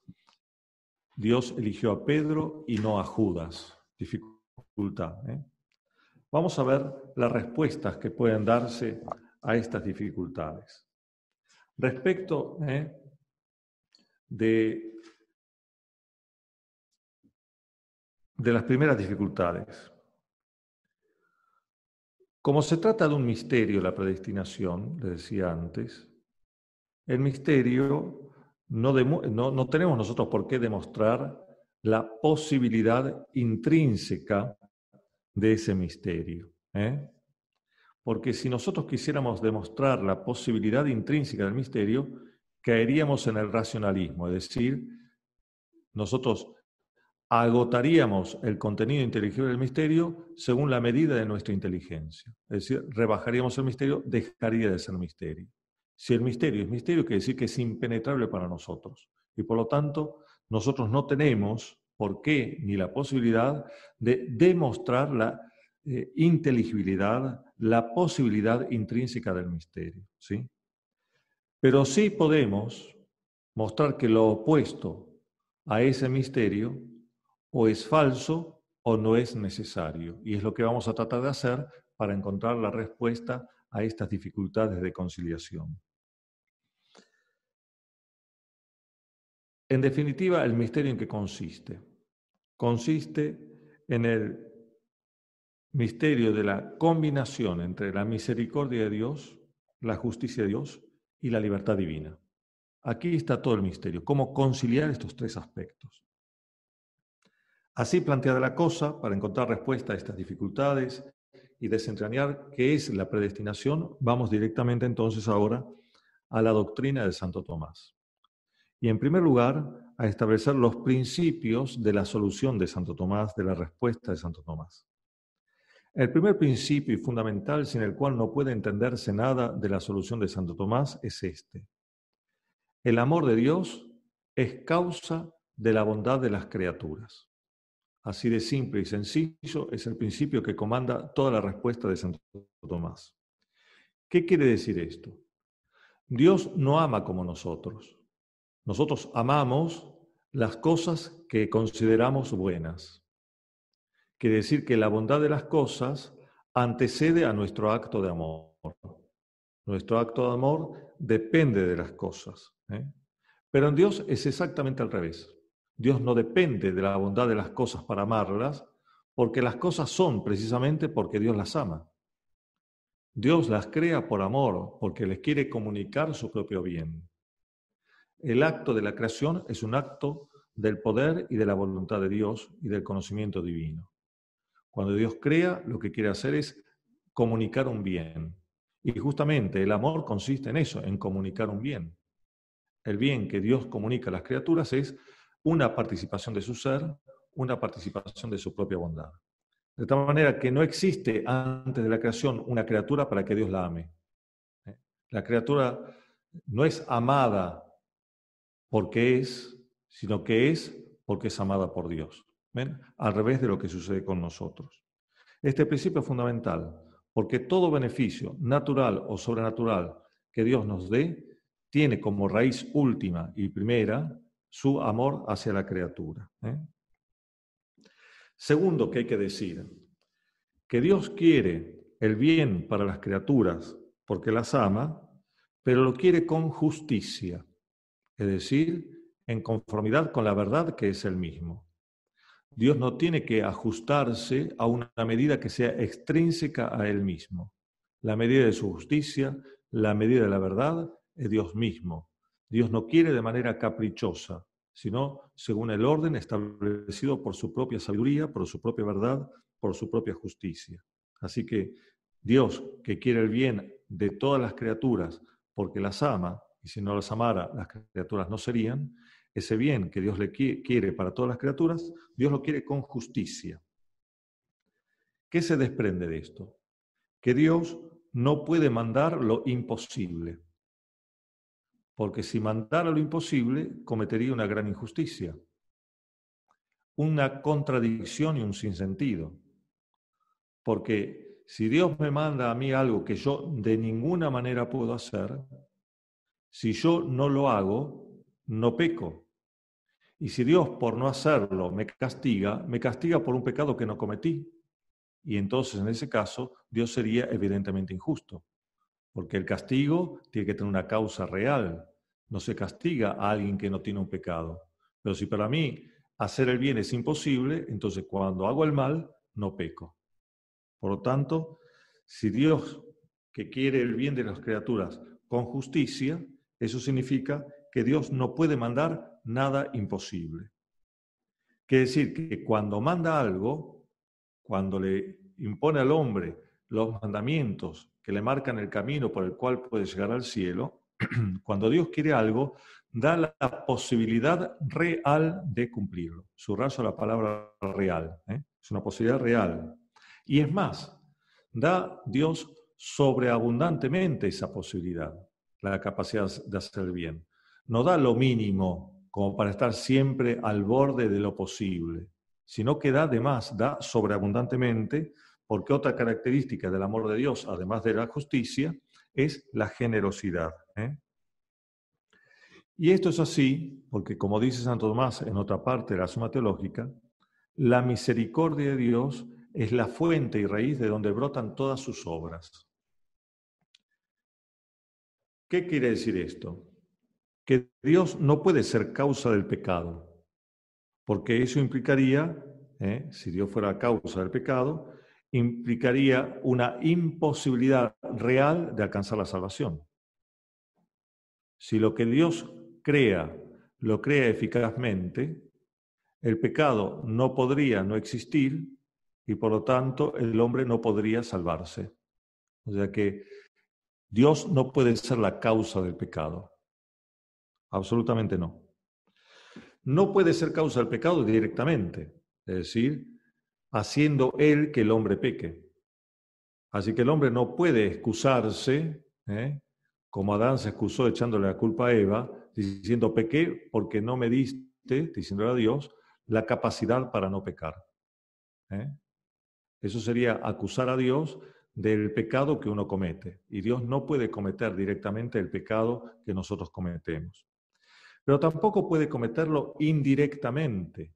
Dios eligió a Pedro y no a Judas? Dificultad. Vamos a ver las respuestas que pueden darse a estas dificultades. Respecto de las primeras dificultades. Como se trata de un misterio, la predestinación, le decía antes, el misterio no tenemos nosotros por qué demostrar la posibilidad intrínseca de ese misterio. Porque si nosotros quisiéramos demostrar la posibilidad intrínseca del misterio, caeríamos en el racionalismo, es decir, nosotros agotaríamos el contenido inteligible del misterio según la medida de nuestra inteligencia. Es decir, rebajaríamos el misterio, dejaría de ser misterio. Si el misterio es misterio, quiere decir que es impenetrable para nosotros. Y por lo tanto, nosotros no tenemos por qué ni la posibilidad de demostrar la inteligibilidad, la posibilidad intrínseca del misterio. ¿Sí? Pero sí podemos mostrar que lo opuesto a ese misterio o es falso o no es necesario. Y es lo que vamos a tratar de hacer para encontrar la respuesta a estas dificultades de conciliación. En definitiva, ¿el misterio en qué consiste? Consiste en el misterio de la combinación entre la misericordia de Dios, la justicia de Dios y la libertad divina. Aquí está todo el misterio, cómo conciliar estos tres aspectos. Así planteada la cosa, para encontrar respuesta a estas dificultades y desentrañar qué es la predestinación, vamos directamente entonces ahora a la doctrina de Santo Tomás. Y en primer lugar, a establecer los principios de la solución de Santo Tomás, de la respuesta de Santo Tomás. El primer principio y fundamental, sin el cual no puede entenderse nada de la solución de Santo Tomás, es este. El amor de Dios es causa de la bondad de las criaturas. Así de simple y sencillo es el principio que comanda toda la respuesta de Santo Tomás. ¿Qué quiere decir esto? Dios no ama como nosotros. Nosotros amamos las cosas que consideramos buenas. Quiere decir que la bondad de las cosas antecede a nuestro acto de amor. Nuestro acto de amor depende de las cosas. Pero en Dios es exactamente al revés. Dios no depende de la bondad de las cosas para amarlas, porque las cosas son precisamente porque Dios las ama. Dios las crea por amor, porque les quiere comunicar su propio bien. El acto de la creación es un acto del poder y de la voluntad de Dios y del conocimiento divino. Cuando Dios crea, lo que quiere hacer es comunicar un bien. Y justamente el amor consiste en eso, en comunicar un bien. El bien que Dios comunica a las criaturas es una participación de su ser, una participación de su propia bondad. De tal manera que no existe antes de la creación una criatura para que Dios la ame. La criatura no es amada porque es, sino que es porque es amada por Dios. ¿Ven? Al revés de lo que sucede con nosotros. Este principio es fundamental, porque todo beneficio natural o sobrenatural que Dios nos dé tiene como raíz última y primera su amor hacia la criatura. Segundo que hay que decir, que Dios quiere el bien para las criaturas porque las ama, pero lo quiere con justicia, es decir, en conformidad con la verdad que es Él mismo. Dios no tiene que ajustarse a una medida que sea extrínseca a Él mismo. La medida de su justicia, la medida de la verdad, es Dios mismo. Dios no quiere de manera caprichosa, sino según el orden establecido por su propia sabiduría, por su propia verdad, por su propia justicia. Así que Dios, que quiere el bien de todas las criaturas porque las ama, y si no las amara, las criaturas no serían, ese bien que Dios le quiere para todas las criaturas, Dios lo quiere con justicia. ¿Qué se desprende de esto? Que Dios no puede mandar lo imposible, porque si mandara lo imposible, cometería una gran injusticia, una contradicción y un sinsentido. Porque si Dios me manda a mí algo que yo de ninguna manera puedo hacer, si yo no lo hago, no peco. Y si Dios por no hacerlo me castiga por un pecado que no cometí. Y entonces en ese caso Dios sería evidentemente injusto, porque el castigo tiene que tener una causa real. No se castiga a alguien que no tiene un pecado. Pero si para mí hacer el bien es imposible, entonces cuando hago el mal, no peco. Por lo tanto, si Dios que quiere el bien de las criaturas con justicia, eso significa que Dios no puede mandar nada imposible. Quiere decir que cuando manda algo, cuando le impone al hombre los mandamientos que le marcan el camino por el cual puede llegar al cielo, cuando Dios quiere algo, da la posibilidad real de cumplirlo. Subrayo la palabra real, es una posibilidad real. Y es más, da Dios sobreabundantemente esa posibilidad, la capacidad de hacer el bien. No da lo mínimo como para estar siempre al borde de lo posible, sino que da además, da sobreabundantemente, porque otra característica del amor de Dios, además de la justicia, es la generosidad. Y esto es así porque, como dice Santo Tomás en otra parte de la Suma Teológica, la misericordia de Dios es la fuente y raíz de donde brotan todas sus obras. ¿Qué quiere decir esto? Que Dios no puede ser causa del pecado, porque eso implicaría, si Dios fuera causa del pecado, implicaría una imposibilidad real de alcanzar la salvación. Si lo que Dios crea, lo crea eficazmente, el pecado no podría no existir y por lo tanto el hombre no podría salvarse. O sea que Dios no puede ser la causa del pecado. Absolutamente no. No puede ser causa del pecado directamente, es decir, haciendo Él que el hombre peque. Así que el hombre no puede excusarse, como Adán se excusó echándole la culpa a Eva, diciendo pequé porque no me diste, diciéndole a Dios, la capacidad para no pecar. Eso sería acusar a Dios del pecado que uno comete. Y Dios no puede cometer directamente el pecado que nosotros cometemos. Pero tampoco puede cometerlo indirectamente,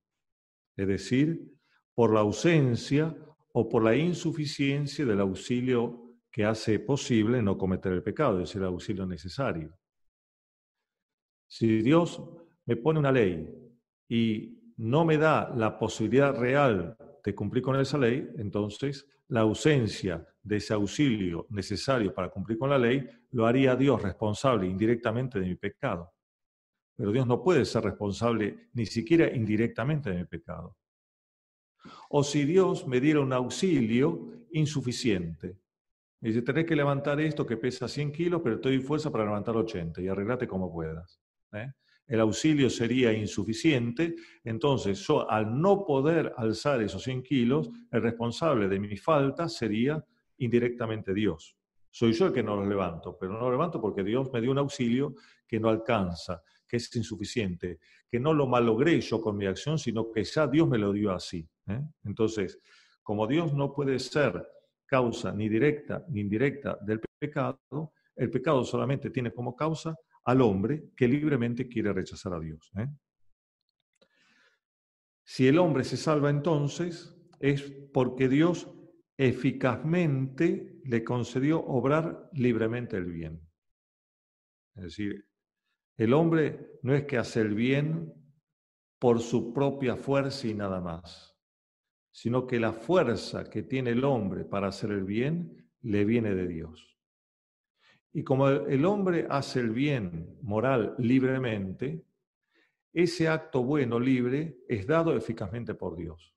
es decir, por la ausencia o por la insuficiencia del auxilio que hace posible no cometer el pecado, es el auxilio necesario. Si Dios me pone una ley y no me da la posibilidad real de cumplir con esa ley, entonces la ausencia de ese auxilio necesario para cumplir con la ley lo haría Dios responsable indirectamente de mi pecado. Pero Dios no puede ser responsable ni siquiera indirectamente de mi pecado. O si Dios me diera un auxilio insuficiente. Me dice, tenés que levantar esto que pesa 100 kilos, pero te doy fuerza para levantar 80 y arreglate como puedas. El auxilio sería insuficiente, entonces yo al no poder alzar esos 100 kilos, el responsable de mi falta sería indirectamente Dios. Soy yo el que no los levanto, pero no lo levanto porque Dios me dio un auxilio que no alcanza, que es insuficiente, que no lo malogré yo con mi acción, sino que ya Dios me lo dio así. Entonces, como Dios no puede ser causa ni directa ni indirecta del pecado, el pecado solamente tiene como causa al hombre que libremente quiere rechazar a Dios. Si el hombre se salva entonces, es porque Dios eficazmente le concedió obrar libremente el bien. Es decir, el hombre no es que hace el bien por su propia fuerza y nada más, sino que la fuerza que tiene el hombre para hacer el bien le viene de Dios. Y como el hombre hace el bien moral libremente, ese acto bueno, libre, es dado eficazmente por Dios.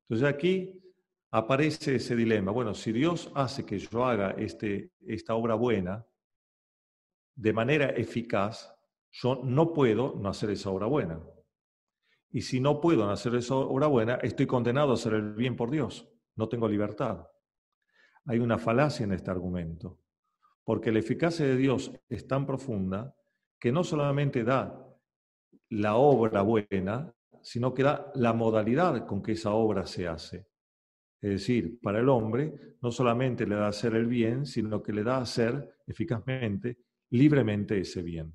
Entonces aquí aparece ese dilema. Bueno, si Dios hace que yo haga esta obra buena de manera eficaz, yo no puedo no hacer esa obra buena. Y si no puedo no hacer esa obra buena, estoy condenado a hacer el bien por Dios. No tengo libertad. Hay una falacia en este argumento. Porque la eficacia de Dios es tan profunda que no solamente da la obra buena, sino que da la modalidad con que esa obra se hace. Es decir, para el hombre no solamente le da a hacer el bien, sino que le da a hacer eficazmente, libremente ese bien.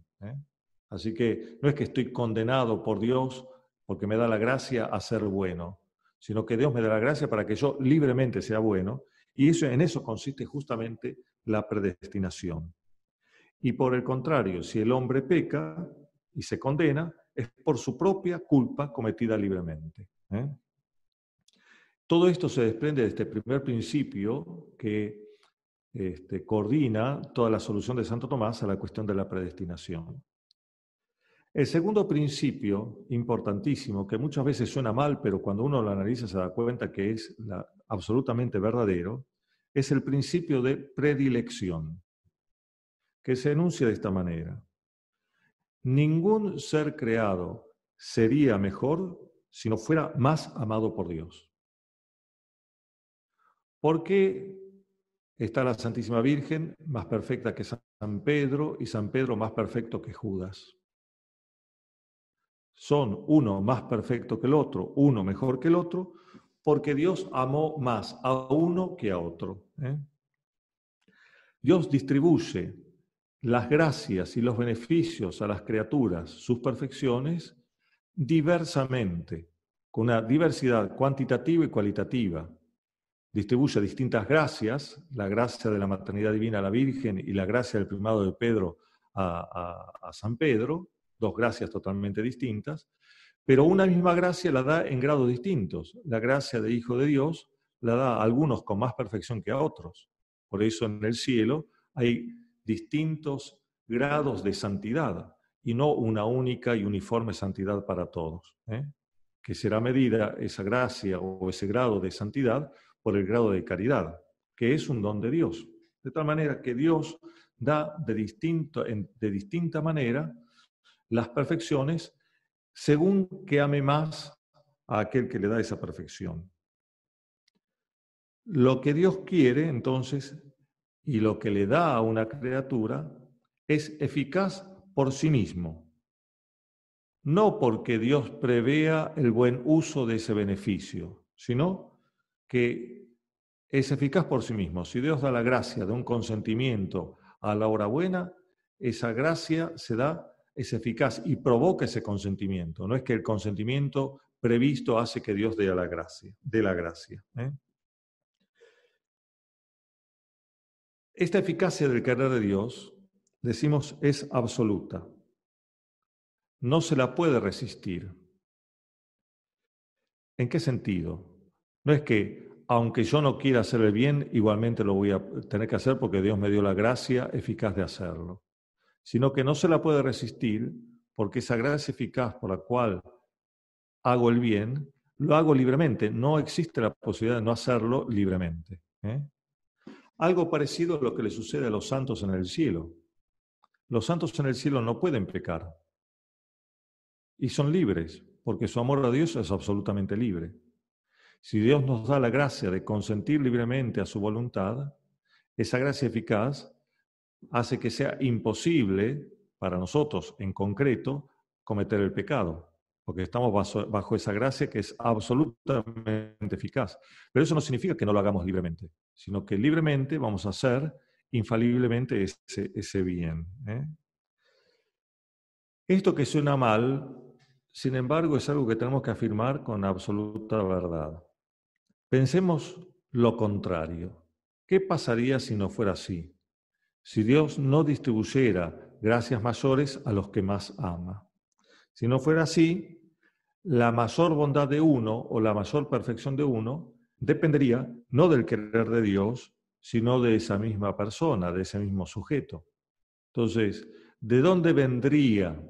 Así que no es que estoy condenado por Dios porque me da la gracia a ser bueno, sino que Dios me da la gracia para que yo libremente sea bueno, y en eso consiste justamente la predestinación. Y por el contrario, si el hombre peca y se condena, es por su propia culpa cometida libremente. Todo esto se desprende de este primer principio que coordina toda la solución de Santo Tomás a la cuestión de la predestinación. El segundo principio, importantísimo, que muchas veces suena mal, pero cuando uno lo analiza se da cuenta que es absolutamente verdadero, es el principio de predilección, que se enuncia de esta manera. Ningún ser creado sería mejor si no fuera más amado por Dios. ¿Por qué está la Santísima Virgen más perfecta que San Pedro y San Pedro más perfecto que Judas? Son uno más perfecto que el otro, uno mejor que el otro, porque Dios amó más a uno que a otro. Dios distribuye las gracias y los beneficios a las criaturas, sus perfecciones, diversamente, con una diversidad cuantitativa y cualitativa. Distribuye distintas gracias, la gracia de la maternidad divina a la Virgen y la gracia del primado de Pedro a San Pedro, dos gracias totalmente distintas, pero una misma gracia la da en grados distintos. La gracia de Hijo de Dios la da a algunos con más perfección que a otros. Por eso en el cielo hay distintos grados de santidad y no una única y uniforme santidad para todos, que será medida esa gracia o ese grado de santidad por el grado de caridad, que es un don de Dios. De tal manera que Dios da de distinta manera las perfecciones según que ame más a aquel que le da esa perfección. Lo que Dios quiere, entonces, y lo que le da a una criatura, es eficaz por sí mismo, no porque Dios prevea el buen uso de ese beneficio, sino que es eficaz por sí mismo. Si Dios da la gracia de un consentimiento a la obra buena, esa gracia es eficaz y provoca ese consentimiento. No es que el consentimiento previsto hace que Dios dé la gracia. Esta eficacia del querer de Dios, decimos, es absoluta. No se la puede resistir. ¿En qué sentido? No es que, aunque yo no quiera hacer el bien, igualmente lo voy a tener que hacer porque Dios me dio la gracia eficaz de hacerlo, sino que no se la puede resistir porque esa gracia eficaz por la cual hago el bien, lo hago libremente. No existe la posibilidad de no hacerlo libremente. Algo parecido a lo que le sucede a los santos en el cielo. Los santos en el cielo no pueden pecar y son libres porque su amor a Dios es absolutamente libre. Si Dios nos da la gracia de consentir libremente a su voluntad, esa gracia eficaz hace que sea imposible para nosotros, en concreto, cometer el pecado, porque estamos bajo esa gracia que es absolutamente eficaz. Pero eso no significa que no lo hagamos libremente, sino que libremente vamos a hacer infaliblemente ese bien. Esto que suena mal, sin embargo, es algo que tenemos que afirmar con absoluta verdad. Pensemos lo contrario. ¿Qué pasaría si no fuera así? Si Dios no distribuyera gracias mayores a los que más ama. Si no fuera así, la mayor bondad de uno o la mayor perfección de uno dependería no del querer de Dios, sino de esa misma persona, de ese mismo sujeto. Entonces, ¿de dónde vendría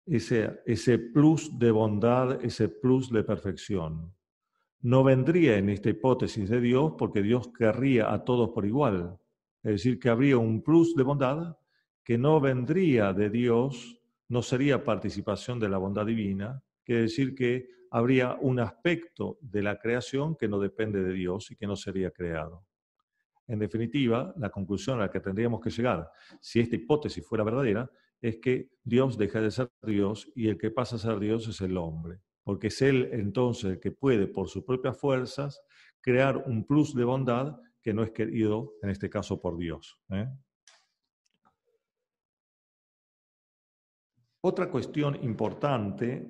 ese plus de bondad, ese plus de perfección? No vendría en esta hipótesis de Dios porque Dios querría a todos por igual. Es decir, que habría un plus de bondad que no vendría de Dios, no sería participación de la bondad divina, quiere decir que habría un aspecto de la creación que no depende de Dios y que no sería creado. En definitiva, la conclusión a la que tendríamos que llegar, si esta hipótesis fuera verdadera, es que Dios deja de ser Dios y el que pasa a ser Dios es el hombre, porque es Él entonces el que puede, por sus propias fuerzas, crear un plus de bondad que no es querido, en este caso, por Dios. Otra cuestión importante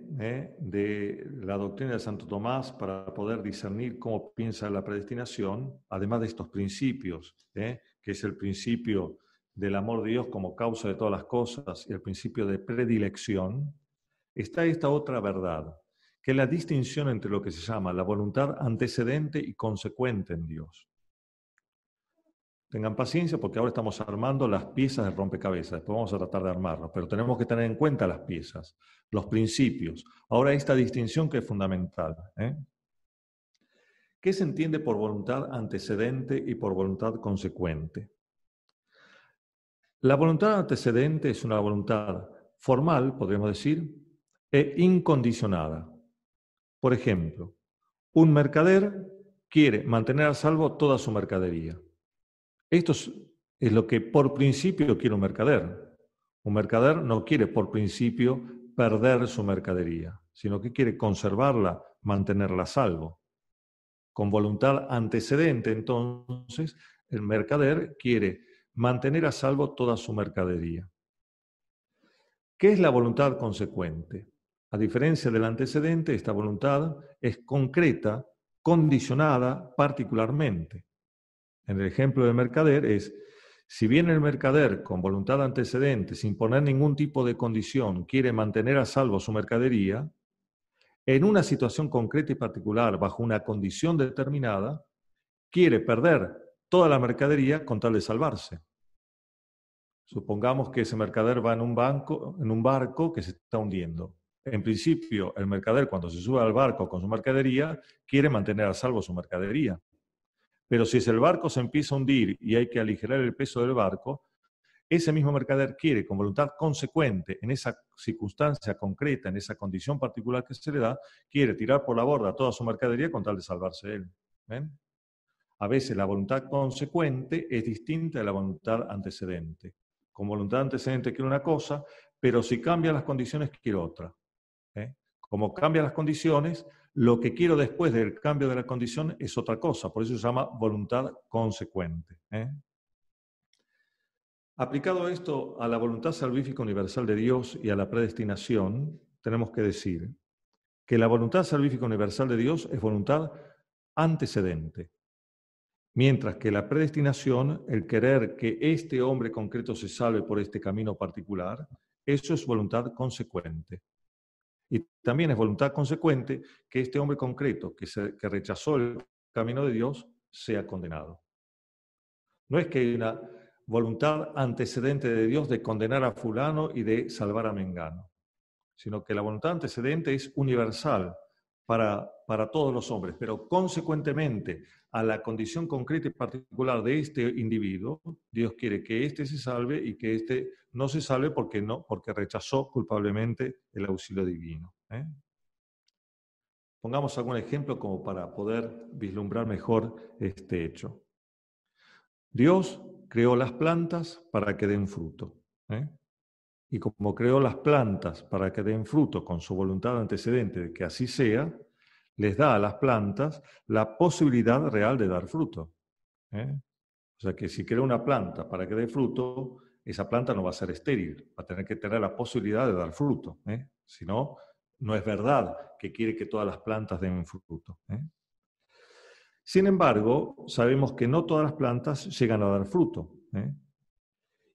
de la doctrina de Santo Tomás para poder discernir cómo piensa la predestinación, además de estos principios, que es el principio del amor de Dios como causa de todas las cosas y el principio de predilección, está esta otra verdad, que es la distinción entre lo que se llama la voluntad antecedente y consecuente en Dios. Tengan paciencia porque ahora estamos armando las piezas del rompecabezas, después vamos a tratar de armarlo, pero tenemos que tener en cuenta las piezas, los principios. Ahora esta distinción que es fundamental. ¿Qué se entiende por voluntad antecedente y por voluntad consecuente? La voluntad antecedente es una voluntad formal, podríamos decir, e incondicionada. Por ejemplo, un mercader quiere mantener a salvo toda su mercadería. Esto es lo que por principio quiere un mercader. Un mercader no quiere por principio perder su mercadería, sino que quiere conservarla, mantenerla a salvo. Con voluntad antecedente, entonces, el mercader quiere mantener a salvo toda su mercadería. ¿Qué es la voluntad consecuente? A diferencia del antecedente, esta voluntad es concreta, condicionada particularmente. En el ejemplo del mercader es, si bien el mercader con voluntad antecedente, sin poner ningún tipo de condición, quiere mantener a salvo su mercadería, en una situación concreta y particular, bajo una condición determinada, quiere perder toda la mercadería con tal de salvarse. Supongamos que ese mercader va en un barco que se está hundiendo. En principio, el mercader, cuando se sube al barco con su mercadería, quiere mantener a salvo su mercadería. Pero si el barco se empieza a hundir y hay que aligerar el peso del barco, ese mismo mercader quiere, con voluntad consecuente, en esa circunstancia concreta, en esa condición particular que se le da, quiere tirar por la borda toda su mercadería con tal de salvarse él. ¿Ven? A veces la voluntad consecuente es distinta de la voluntad antecedente. Con voluntad antecedente quiero una cosa, pero si cambian las condiciones quiero otra. Como cambian las condiciones, lo que quiero después del cambio de la condición es otra cosa, por eso se llama voluntad consecuente. Aplicado esto a la voluntad salvífica universal de Dios y a la predestinación, tenemos que decir que la voluntad salvífica universal de Dios es voluntad antecedente. Mientras que la predestinación, el querer que este hombre concreto se salve por este camino particular, eso es voluntad consecuente. Y también es voluntad consecuente que este hombre concreto que rechazó el camino de Dios sea condenado. No es que hay una voluntad antecedente de Dios de condenar a fulano y de salvar a mengano, sino que la voluntad antecedente es universal para todos los hombres, pero consecuentemente a la condición concreta y particular de este individuo, Dios quiere que éste se salve y que éste no se salve porque rechazó culpablemente el auxilio divino. Pongamos algún ejemplo como para poder vislumbrar mejor este hecho. Dios creó las plantas para que den fruto. Y como creó las plantas para que den fruto con su voluntad antecedente de que así sea, les da a las plantas la posibilidad real de dar fruto. O sea que si crea una planta para que dé fruto, esa planta no va a ser estéril, va a tener que tener la posibilidad de dar fruto. Si no, no es verdad que quiere que todas las plantas den fruto. Sin embargo, sabemos que no todas las plantas llegan a dar fruto.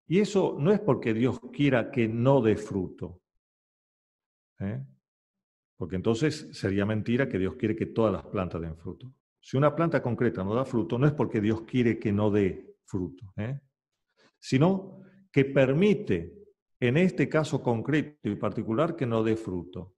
Y eso no es porque Dios quiera que no dé fruto. Porque entonces sería mentira que Dios quiere que todas las plantas den fruto. Si una planta concreta no da fruto, no es porque Dios quiere que no dé fruto, sino que permite, en este caso concreto y particular, que no dé fruto.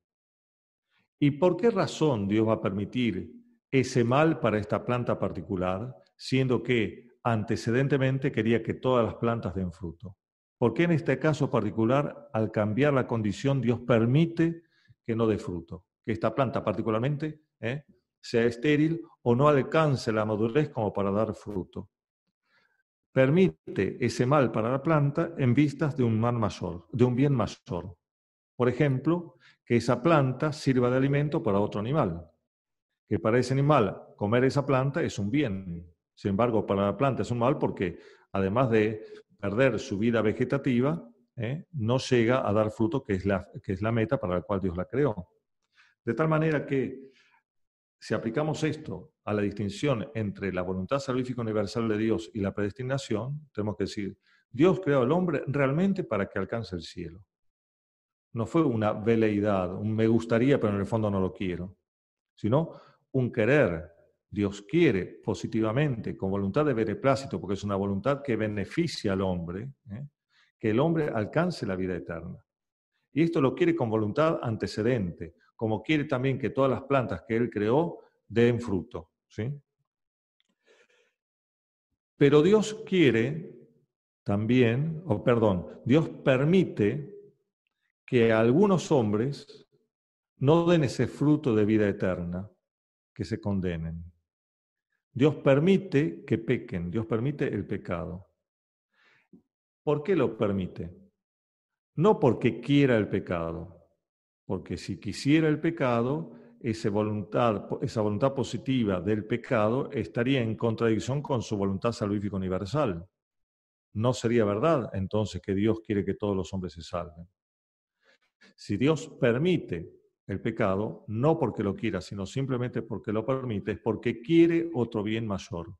¿Y por qué razón Dios va a permitir ese mal para esta planta particular, siendo que antecedentemente quería que todas las plantas den fruto? ¿Por qué en este caso particular, al cambiar la condición, Dios permite que no dé fruto? Que esta planta particularmente sea estéril o no alcance la madurez como para dar fruto. Permite ese mal para la planta en vistas de un mal mayor, de un bien mayor. Por ejemplo, que esa planta sirva de alimento para otro animal. Que para ese animal comer esa planta es un bien. Sin embargo, para la planta es un mal porque además de perder su vida vegetativa, no llega a dar fruto, que es la meta para la cual Dios la creó. De tal manera que si aplicamos esto a la distinción entre la voluntad salvífica universal de Dios y la predestinación, tenemos que decir, Dios creó al hombre realmente para que alcance el cielo. No fue una veleidad, un me gustaría, pero en el fondo no lo quiero, sino un querer. Dios quiere positivamente, con voluntad de beneplácito, porque es una voluntad que beneficia al hombre, que el hombre alcance la vida eterna. Y esto lo quiere con voluntad antecedente, como quiere también que todas las plantas que Él creó den fruto. ¿Sí? Pero Dios quiere también, Dios permite que algunos hombres no den ese fruto de vida eterna, que se condenen. Dios permite que pequen, Dios permite el pecado. ¿Por qué lo permite? No porque quiera el pecado, porque si quisiera el pecado, esa voluntad positiva del pecado estaría en contradicción con su voluntad salvífica universal. No sería verdad entonces que Dios quiere que todos los hombres se salven. Si Dios permite el pecado, no porque lo quiera, sino simplemente porque lo permite, es porque quiere otro bien mayor.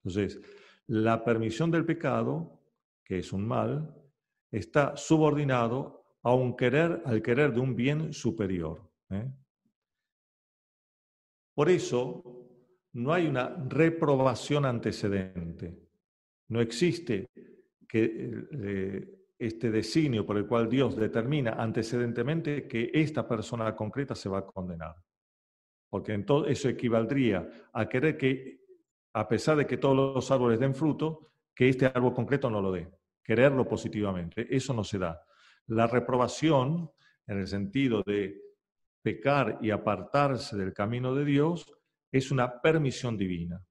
Entonces, la permisión del pecado, que es un mal, está subordinado al querer de un bien superior. Por eso, no hay una reprobación antecedente. No existe que este designio por el cual Dios determina antecedentemente que esta persona concreta se va a condenar. Porque entonces eso equivaldría a querer que, a pesar de que todos los árboles den fruto, que este árbol concreto no lo dé. Quererlo positivamente. Eso no se da. La reprobación, en el sentido de pecar y apartarse del camino de Dios, es una permisión divina.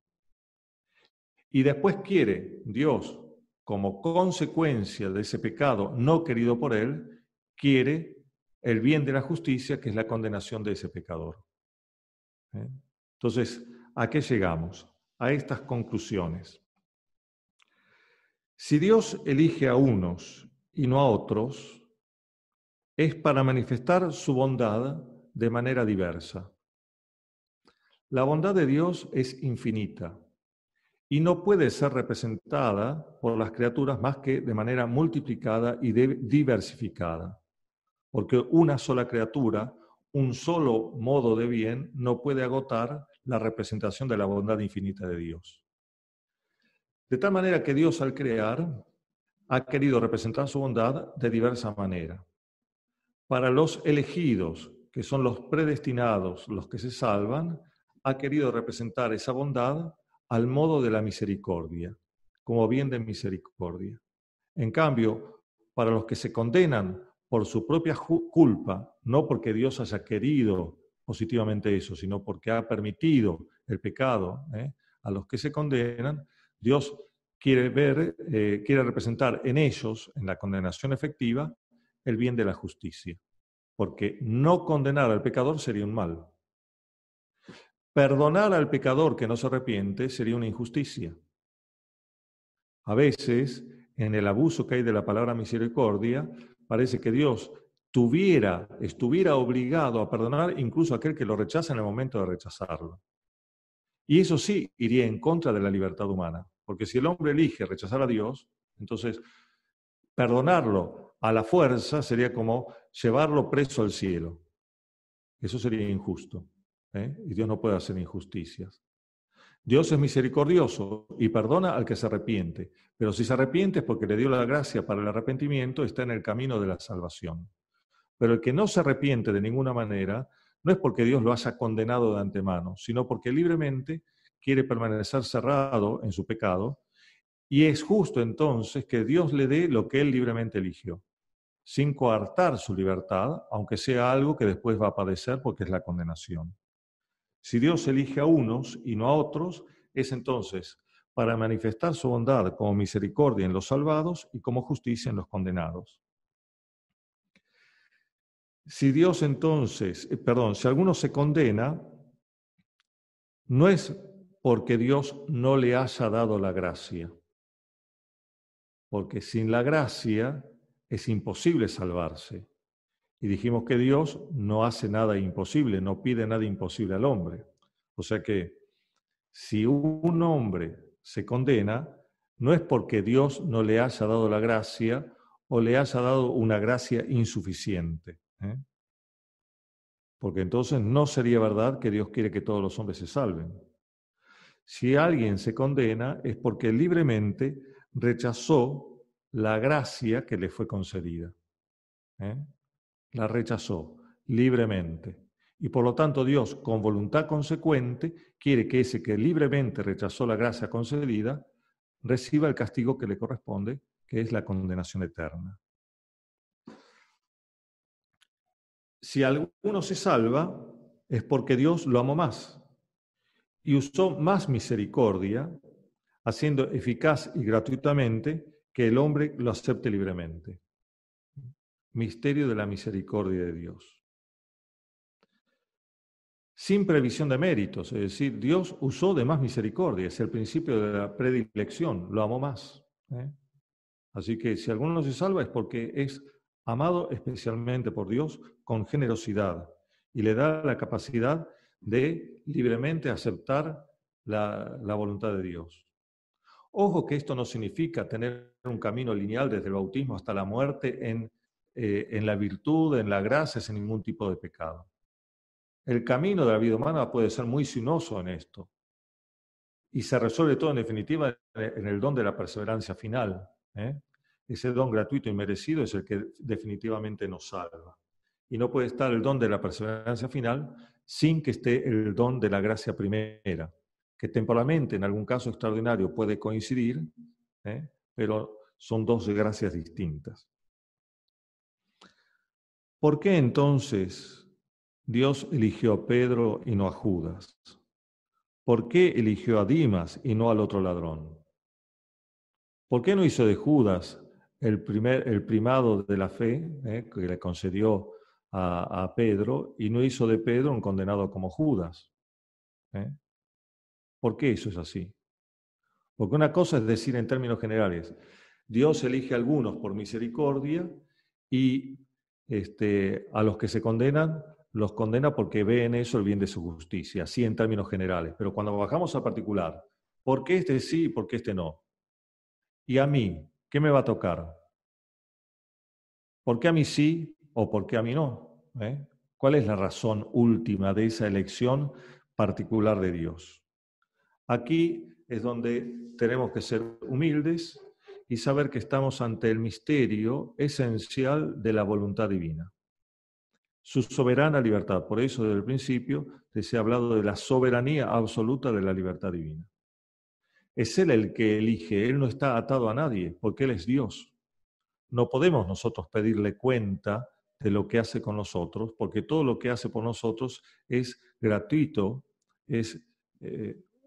Y después quiere Dios, como consecuencia de ese pecado no querido por Él, quiere el bien de la justicia, que es la condenación de ese pecador. Entonces, ¿a qué llegamos? A estas conclusiones. Si Dios elige a unos y no a otros, es para manifestar su bondad de manera diversa. La bondad de Dios es infinita y no puede ser representada por las criaturas más que de manera multiplicada y diversificada, porque una sola criatura, un solo modo de bien, no puede agotar la representación de la bondad infinita de Dios. De tal manera que Dios, al crear, ha querido representar su bondad de diversa manera. Para los elegidos, que son los predestinados, los que se salvan, ha querido representar esa bondad al modo de la misericordia, como bien de misericordia. En cambio, para los que se condenan por su propia culpa, no porque Dios haya querido positivamente eso, sino porque ha permitido el pecado, a los que se condenan, Dios quiere quiere representar en ellos, en la condenación efectiva, el bien de la justicia. Porque no condenar al pecador sería un mal. Perdonar al pecador que no se arrepiente sería una injusticia. A veces, en el abuso que hay de la palabra misericordia, parece que Dios estuviera obligado a perdonar incluso a aquel que lo rechaza en el momento de rechazarlo. Y eso sí iría en contra de la libertad humana, porque si el hombre elige rechazar a Dios, entonces perdonarlo a la fuerza sería como llevarlo preso al cielo. Eso sería injusto, y Dios no puede hacer injusticias. Dios es misericordioso y perdona al que se arrepiente, pero si se arrepiente es porque le dio la gracia para el arrepentimiento, está en el camino de la salvación. Pero el que no se arrepiente de ninguna manera, no es porque Dios lo haya condenado de antemano, sino porque libremente quiere permanecer cerrado en su pecado, y es justo entonces que Dios le dé lo que él libremente eligió, sin coartar su libertad, aunque sea algo que después va a padecer porque es la condenación. Si Dios elige a unos y no a otros, es entonces para manifestar su bondad como misericordia en los salvados y como justicia en los condenados. Si Dios entonces, si alguno se condena, no es porque Dios no le haya dado la gracia, porque sin la gracia es imposible salvarse. Y dijimos que Dios no hace nada imposible, no pide nada imposible al hombre. O sea que si un hombre se condena, no es porque Dios no le haya dado la gracia o le haya dado una gracia insuficiente. Porque entonces no sería verdad que Dios quiere que todos los hombres se salven. Si alguien se condena es porque libremente rechazó la gracia que le fue concedida. La rechazó libremente. Y por lo tanto Dios, con voluntad consecuente, quiere que ese que libremente rechazó la gracia concedida reciba el castigo que le corresponde, que es la condenación eterna. Si alguno se salva, es porque Dios lo amó más y usó más misericordia, haciendo eficaz y gratuitamente que el hombre lo acepte libremente. Misterio de la misericordia de Dios. Sin previsión de méritos, es decir, Dios usó de más misericordia, es el principio de la predilección, lo amó más. Así que si alguno se salva es porque es amado especialmente por Dios con generosidad y le da la capacidad de libremente aceptar la voluntad de Dios. Ojo que esto no significa tener un camino lineal desde el bautismo hasta la muerte en la virtud, en la gracia, sin ningún tipo de pecado. El camino de la vida humana puede ser muy sinuoso en esto y se resuelve todo en definitiva en el don de la perseverancia final. Ese don gratuito y merecido es el que definitivamente nos salva. Y no puede estar el don de la perseverancia final sin que esté el don de la gracia primera, que temporalmente en algún caso extraordinario puede coincidir, pero son dos gracias distintas. ¿Por qué entonces Dios eligió a Pedro y no a Judas? ¿Por qué eligió a Dimas y no al otro ladrón? ¿Por qué no hizo de Judas el primado de la fe que le concedió a Pedro y no hizo de Pedro un condenado como Judas? ¿Por qué eso es así? Porque una cosa es decir en términos generales, Dios elige a algunos por misericordia y a los que se condenan los condena porque ve en eso el bien de su justicia, así en términos generales. Pero cuando bajamos al particular, ¿por qué este sí y por qué este no? ¿Y a mí? ¿Qué me va a tocar? ¿Por qué a mí sí o por qué a mí no? ¿Cuál es la razón última de esa elección particular de Dios? Aquí es donde tenemos que ser humildes y saber que estamos ante el misterio esencial de la voluntad divina. Su soberana libertad. Por eso, desde el principio, se ha hablado de la soberanía absoluta de la libertad divina. Es Él el que elige, Él no está atado a nadie, porque Él es Dios. No podemos nosotros pedirle cuenta de lo que hace con nosotros, porque todo lo que hace por nosotros es gratuito, es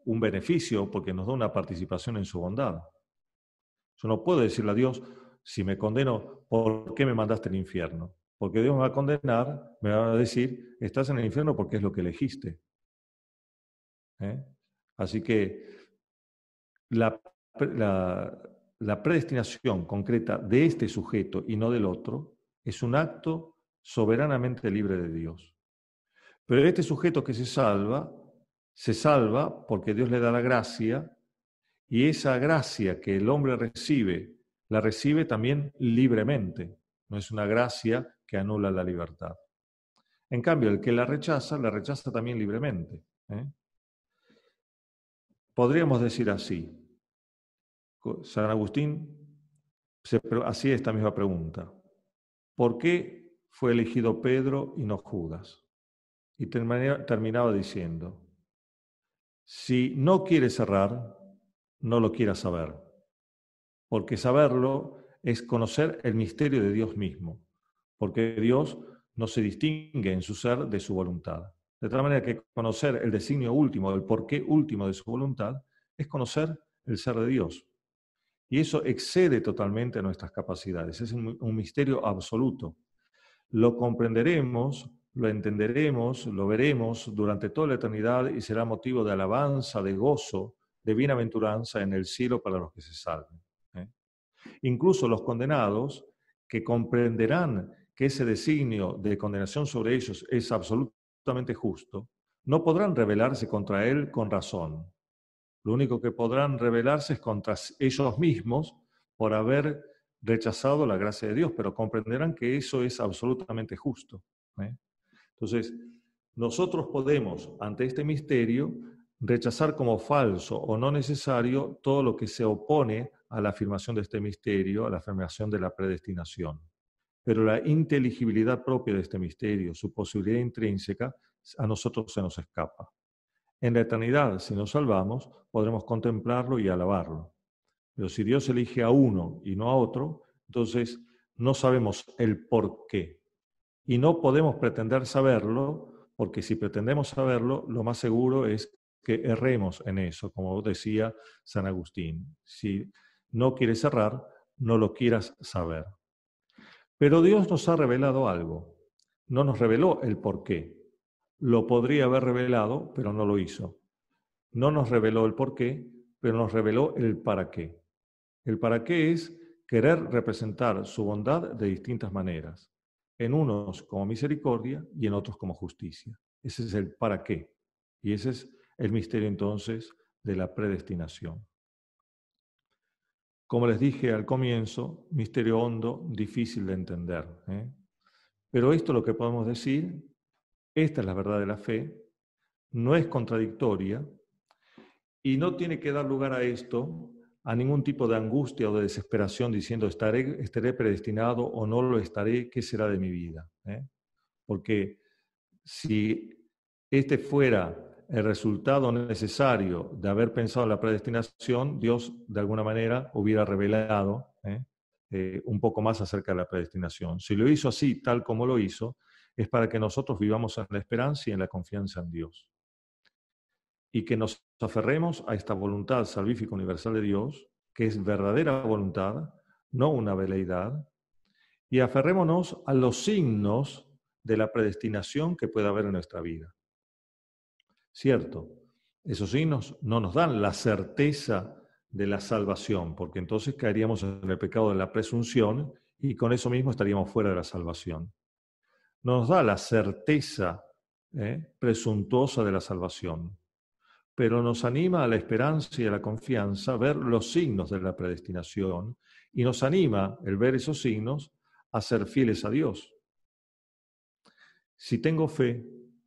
un beneficio, porque nos da una participación en su bondad. Yo no puedo decirle a Dios, si me condeno, ¿por qué me mandaste al infierno? Porque Dios me va a condenar, me va a decir, estás en el infierno porque es lo que elegiste. Así que la predestinación concreta de este sujeto y no del otro es un acto soberanamente libre de Dios. Pero este sujeto que se salva porque Dios le da la gracia, y esa gracia que el hombre recibe, la recibe también libremente. No es una gracia que anula la libertad. En cambio, el que la rechaza también libremente. Podríamos decir así. San Agustín hacía esta misma pregunta. ¿Por qué fue elegido Pedro y no Judas? Y terminaba diciendo, si no quieres errar, no lo quieras saber, porque saberlo es conocer el misterio de Dios mismo, porque Dios no se distingue en su ser de su voluntad. De tal manera que conocer el designio último, el porqué último de su voluntad, es conocer el ser de Dios. Y eso excede totalmente nuestras capacidades, es un misterio absoluto. Lo comprenderemos, lo entenderemos, lo veremos durante toda la eternidad y será motivo de alabanza, de gozo, de bienaventuranza en el cielo para los que se salven. Incluso los condenados, que comprenderán que ese designio de condenación sobre ellos es absolutamente justo, no podrán rebelarse contra él con razón. Lo único que podrán rebelarse es contra ellos mismos por haber rechazado la gracia de Dios, pero comprenderán que eso es absolutamente justo. Entonces, nosotros podemos, ante este misterio, rechazar como falso o no necesario todo lo que se opone a la afirmación de este misterio, a la afirmación de la predestinación. Pero la inteligibilidad propia de este misterio, su posibilidad intrínseca, a nosotros se nos escapa. En la eternidad, si nos salvamos, podremos contemplarlo y alabarlo. Pero si Dios elige a uno y no a otro, entonces no sabemos el por qué. Y no podemos pretender saberlo, porque si pretendemos saberlo, lo más seguro es que erremos en eso, como decía San Agustín. Si no quieres errar, no lo quieras saber. Pero Dios nos ha revelado algo. No nos reveló el por qué. Lo podría haber revelado, pero no lo hizo. No nos reveló el por qué, pero nos reveló el para qué. El para qué es querer representar su bondad de distintas maneras, en unos como misericordia y en otros como justicia. Ese es el para qué. Y ese es el misterio entonces de la predestinación. Como les dije al comienzo, misterio hondo, difícil de entender. Pero esto es lo que podemos decir, esta es la verdad de la fe, no es contradictoria y no tiene que dar lugar a esto, a ningún tipo de angustia o de desesperación diciendo estaré predestinado o no lo estaré, ¿qué será de mi vida? Porque si este fuera el resultado necesario de haber pensado en la predestinación, Dios de alguna manera hubiera revelado un poco más acerca de la predestinación. Si lo hizo así, tal como lo hizo, es para que nosotros vivamos en la esperanza y en la confianza en Dios. Y que nos aferremos a esta voluntad salvífica universal de Dios, que es verdadera voluntad, no una veleidad, y aferrémonos a los signos de la predestinación que pueda haber en nuestra vida. Cierto, esos signos no nos dan la certeza de la salvación, porque entonces caeríamos en el pecado de la presunción y con eso mismo estaríamos fuera de la salvación. no nos da la certeza presuntuosa de la salvación, pero nos anima a la esperanza y a la confianza, ver los signos de la predestinación, y nos anima, el ver esos signos, a ser fieles a Dios. Si tengo fe,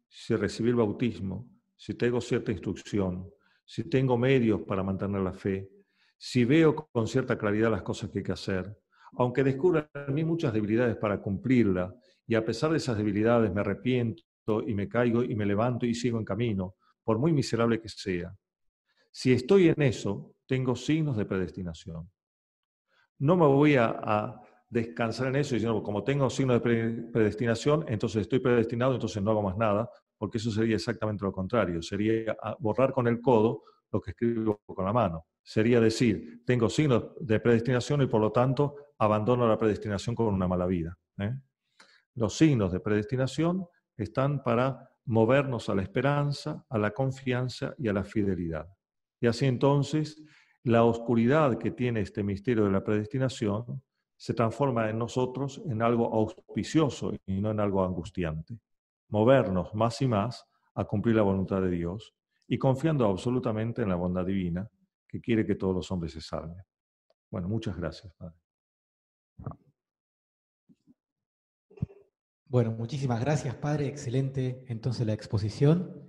si recibí el bautismo, si tengo cierta instrucción, si tengo medios para mantener la fe, si veo con cierta claridad las cosas que hay que hacer, aunque descubra en mí muchas debilidades para cumplirla, y a pesar de esas debilidades me arrepiento y me caigo y me levanto y sigo en camino, por muy miserable que sea. Si estoy en eso, tengo signos de predestinación. No me voy a descansar en eso diciendo, como tengo signos de predestinación, entonces estoy predestinado, entonces no hago más nada, porque eso sería exactamente lo contrario. Sería borrar con el codo lo que escribo con la mano. Sería decir, tengo signos de predestinación y por lo tanto abandono la predestinación con una mala vida. Los signos de predestinación están para movernos a la esperanza, a la confianza y a la fidelidad. Y así entonces, la oscuridad que tiene este misterio de la predestinación se transforma en nosotros en algo auspicioso y no en algo angustiante. Movernos más y más a cumplir la voluntad de Dios y confiando absolutamente en la bondad divina que quiere que todos los hombres se salven. Bueno, muchas gracias, Padre. Bueno, muchísimas gracias, Padre. Excelente entonces la exposición.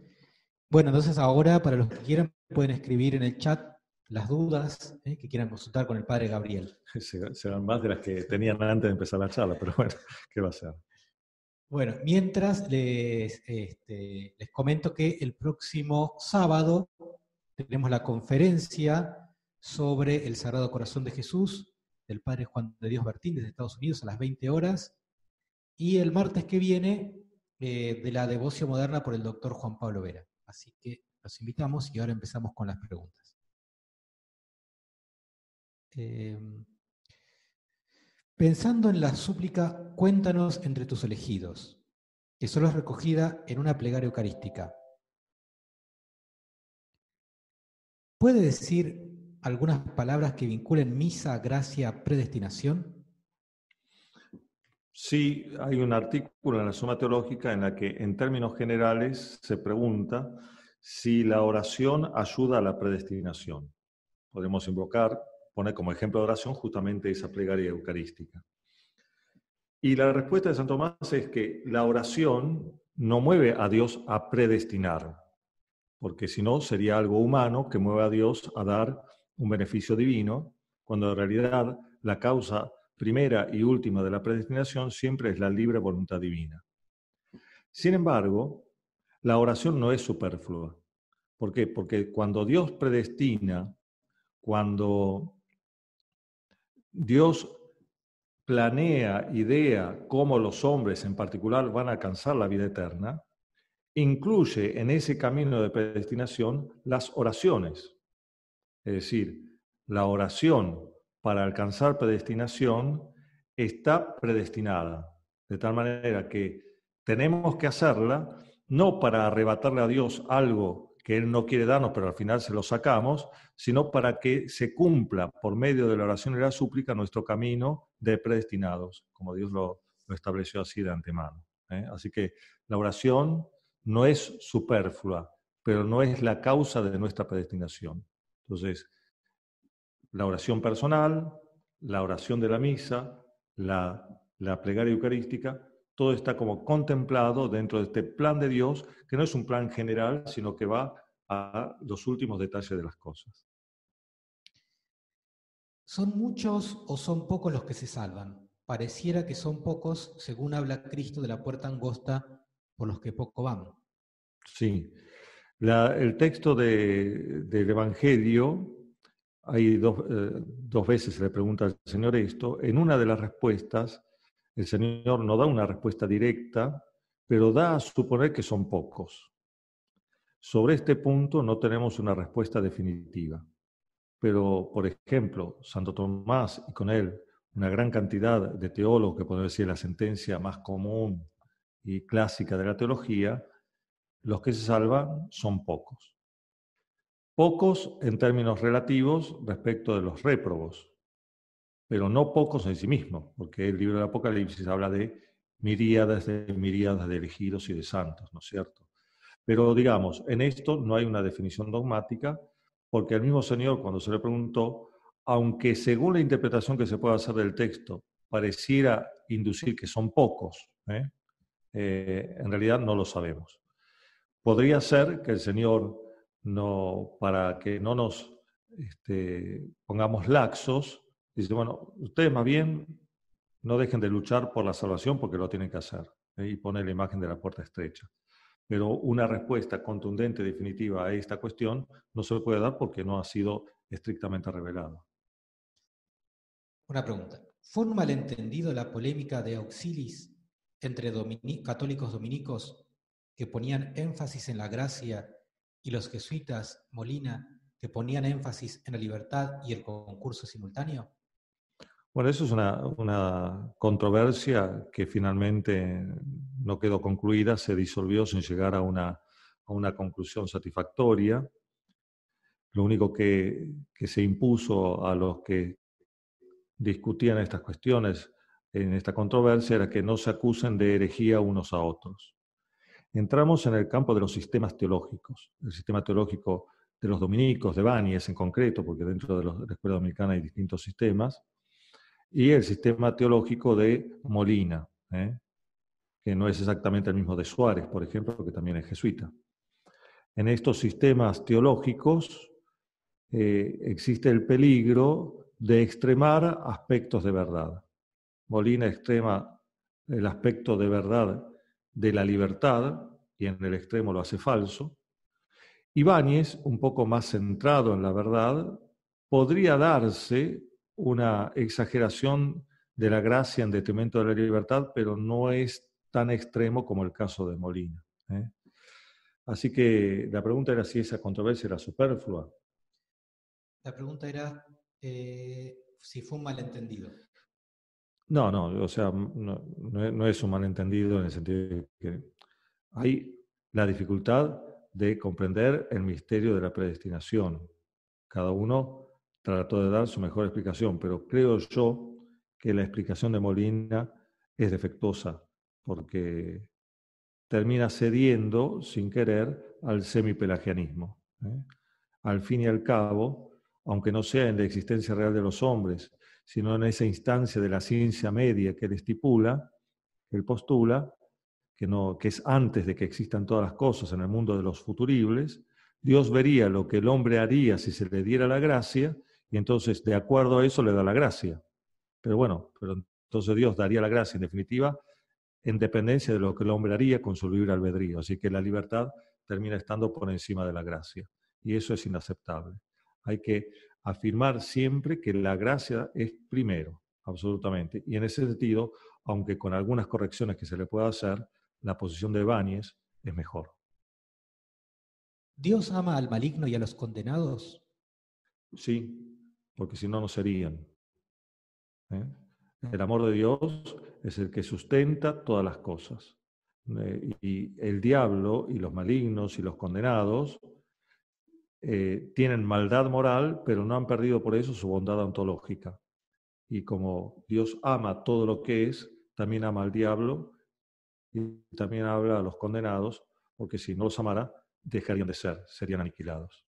Bueno, entonces ahora, para los que quieran, pueden escribir en el chat las dudas que quieran consultar con el Padre Gabriel. Serán más de las que tenían antes de empezar la charla, pero bueno, ¿qué va a ser? Bueno, mientras les comento que el próximo sábado tenemos la conferencia sobre el Sagrado Corazón de Jesús del Padre Juan de Dios Bertín desde Estados Unidos a las 20 horas. Y el martes que viene de la devoción moderna por el doctor Juan Pablo Vera. Así que los invitamos y ahora empezamos con las preguntas. Pensando en la súplica, cuéntanos entre tus elegidos, que solo es recogida en una plegaria eucarística. ¿Puede decir algunas palabras que vinculen misa, gracia, predestinación? Sí, hay un artículo en la Suma Teológica en la que, en términos generales, se pregunta si la oración ayuda a la predestinación. Podemos invocar, poner como ejemplo de oración justamente esa plegaria eucarística. Y la respuesta de San Tomás es que la oración no mueve a Dios a predestinar, porque si no sería algo humano que mueve a Dios a dar un beneficio divino, cuando en realidad la causa primera y última de la predestinación siempre es la libre voluntad divina. Sin embargo, la oración no es superflua. ¿Por qué? Porque cuando Dios predestina, cuando Dios planea, idea cómo los hombres en particular van a alcanzar la vida eterna, incluye en ese camino de predestinación las oraciones. Es decir, la oración para alcanzar predestinación está predestinada, de tal manera que tenemos que hacerla no para arrebatarle a Dios algo que Él no quiere darnos, pero al final se lo sacamos, sino para que se cumpla por medio de la oración y la súplica nuestro camino de predestinados, como Dios lo estableció así de antemano. Así que la oración no es superflua, pero no es la causa de nuestra predestinación. Entonces, la oración personal, la oración de la misa, la plegaria eucarística, todo está como contemplado dentro de este plan de Dios, que no es un plan general, sino que va a los últimos detalles de las cosas. ¿Son muchos o son pocos los que se salvan? Pareciera que son pocos, según habla Cristo de la puerta angosta por los que poco van. Sí. El texto del Evangelio, hay dos veces se le pregunta al Señor esto. En una de las respuestas, el Señor no da una respuesta directa, pero da a suponer que son pocos. Sobre este punto no tenemos una respuesta definitiva. Pero, por ejemplo, Santo Tomás y con él una gran cantidad de teólogos, que podemos decir la sentencia más común y clásica de la teología, los que se salvan son pocos. Pocos en términos relativos respecto de los réprobos, pero no pocos en sí mismos, porque el libro del Apocalipsis habla de miríadas de elegidos y de santos, ¿no es cierto? Pero digamos, en esto no hay una definición dogmática, porque el mismo Señor, cuando se le preguntó, aunque según la interpretación que se pueda hacer del texto, pareciera inducir que son pocos, en realidad no lo sabemos. Podría ser que el Señor, no, para que no nos pongamos laxos, dice, bueno, ustedes más bien no dejen de luchar por la salvación porque lo tienen que hacer, y pone la imagen de la puerta estrecha. Pero una respuesta contundente, definitiva a esta cuestión no se puede dar porque no ha sido estrictamente revelado. Una pregunta. ¿Fue un malentendido la polémica de Auxilis entre católicos dominicos que ponían énfasis en la gracia y los jesuitas Molina que ponían énfasis en la libertad y el concurso simultáneo? Bueno, eso es una controversia que finalmente no quedó concluida, se disolvió sin llegar a una conclusión satisfactoria. Lo único que se impuso a los que discutían estas cuestiones en esta controversia era que no se acusen de herejía unos a otros. Entramos en el campo de los sistemas teológicos. El sistema teológico de los dominicos, de Báñez en concreto, porque dentro de la escuela dominicana hay distintos sistemas, y el sistema teológico de Molina, que no es exactamente el mismo de Suárez, por ejemplo, que también es jesuita. En estos sistemas teológicos existe el peligro de extremar aspectos de verdad. Molina extrema el aspecto de verdad de la libertad y en el extremo lo hace falso. Ibáñez, un poco más centrado en la verdad, podría darse una exageración de la gracia en detrimento de la libertad, pero no es tan extremo como el caso de Molina. Así que la pregunta era si esa controversia era superflua. La pregunta era si fue un malentendido. No, o sea, no es un malentendido en el sentido de que hay la dificultad de comprender el misterio de la predestinación. Cada uno trató de dar su mejor explicación, pero creo yo que la explicación de Molina es defectuosa, porque termina cediendo, sin querer, al semipelagianismo. Al fin y al cabo, aunque no sea en la existencia real de los hombres, sino en esa instancia de la ciencia media que él estipula, que él postula, que es antes de que existan todas las cosas en el mundo de los futuribles, Dios vería lo que el hombre haría si se le diera la gracia, y entonces de acuerdo a eso le da la gracia. Pero bueno, entonces Dios daría la gracia en definitiva en dependencia de lo que el hombre haría con su libre albedrío. Así que la libertad termina estando por encima de la gracia. Y eso es inaceptable. Hay que afirmar siempre que la gracia es primero, absolutamente. Y en ese sentido, aunque con algunas correcciones que se le pueda hacer, la posición de Báñez es mejor. ¿Dios ama al maligno y a los condenados? Sí, porque si no, no serían. El amor de Dios es el que sustenta todas las cosas. Y el diablo y los malignos y los condenados tienen maldad moral, pero no han perdido por eso su bondad ontológica. Y como Dios ama todo lo que es, también ama al diablo y también habla a los condenados, porque si no los amara, dejarían de ser, serían aniquilados.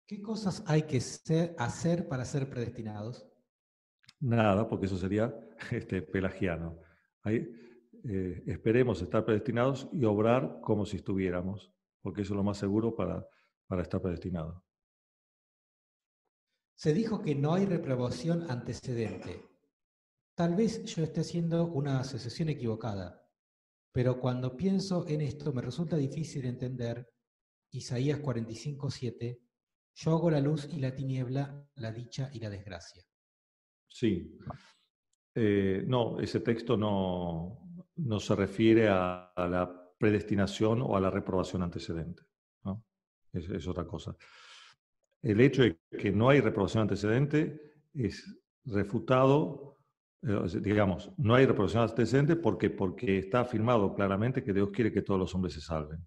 ¿Qué cosas hay que hacer para ser predestinados? Nada, porque eso sería pelagiano. Esperemos estar predestinados y obrar como si estuviéramos, porque eso es lo más seguro para estar predestinado. Se dijo que no hay reprobación antecedente. Tal vez yo esté haciendo una asociación equivocada, pero cuando pienso en esto me resulta difícil entender Isaías 45:7, yo hago la luz y la tiniebla, la dicha y la desgracia. Sí. No, ese texto no se refiere a la predestinación o a la reprobación antecedente, ¿no? Es otra cosa. El hecho de que no hay reprobación antecedente es refutado, digamos, no hay reprobación antecedente porque está afirmado claramente que Dios quiere que todos los hombres se salven.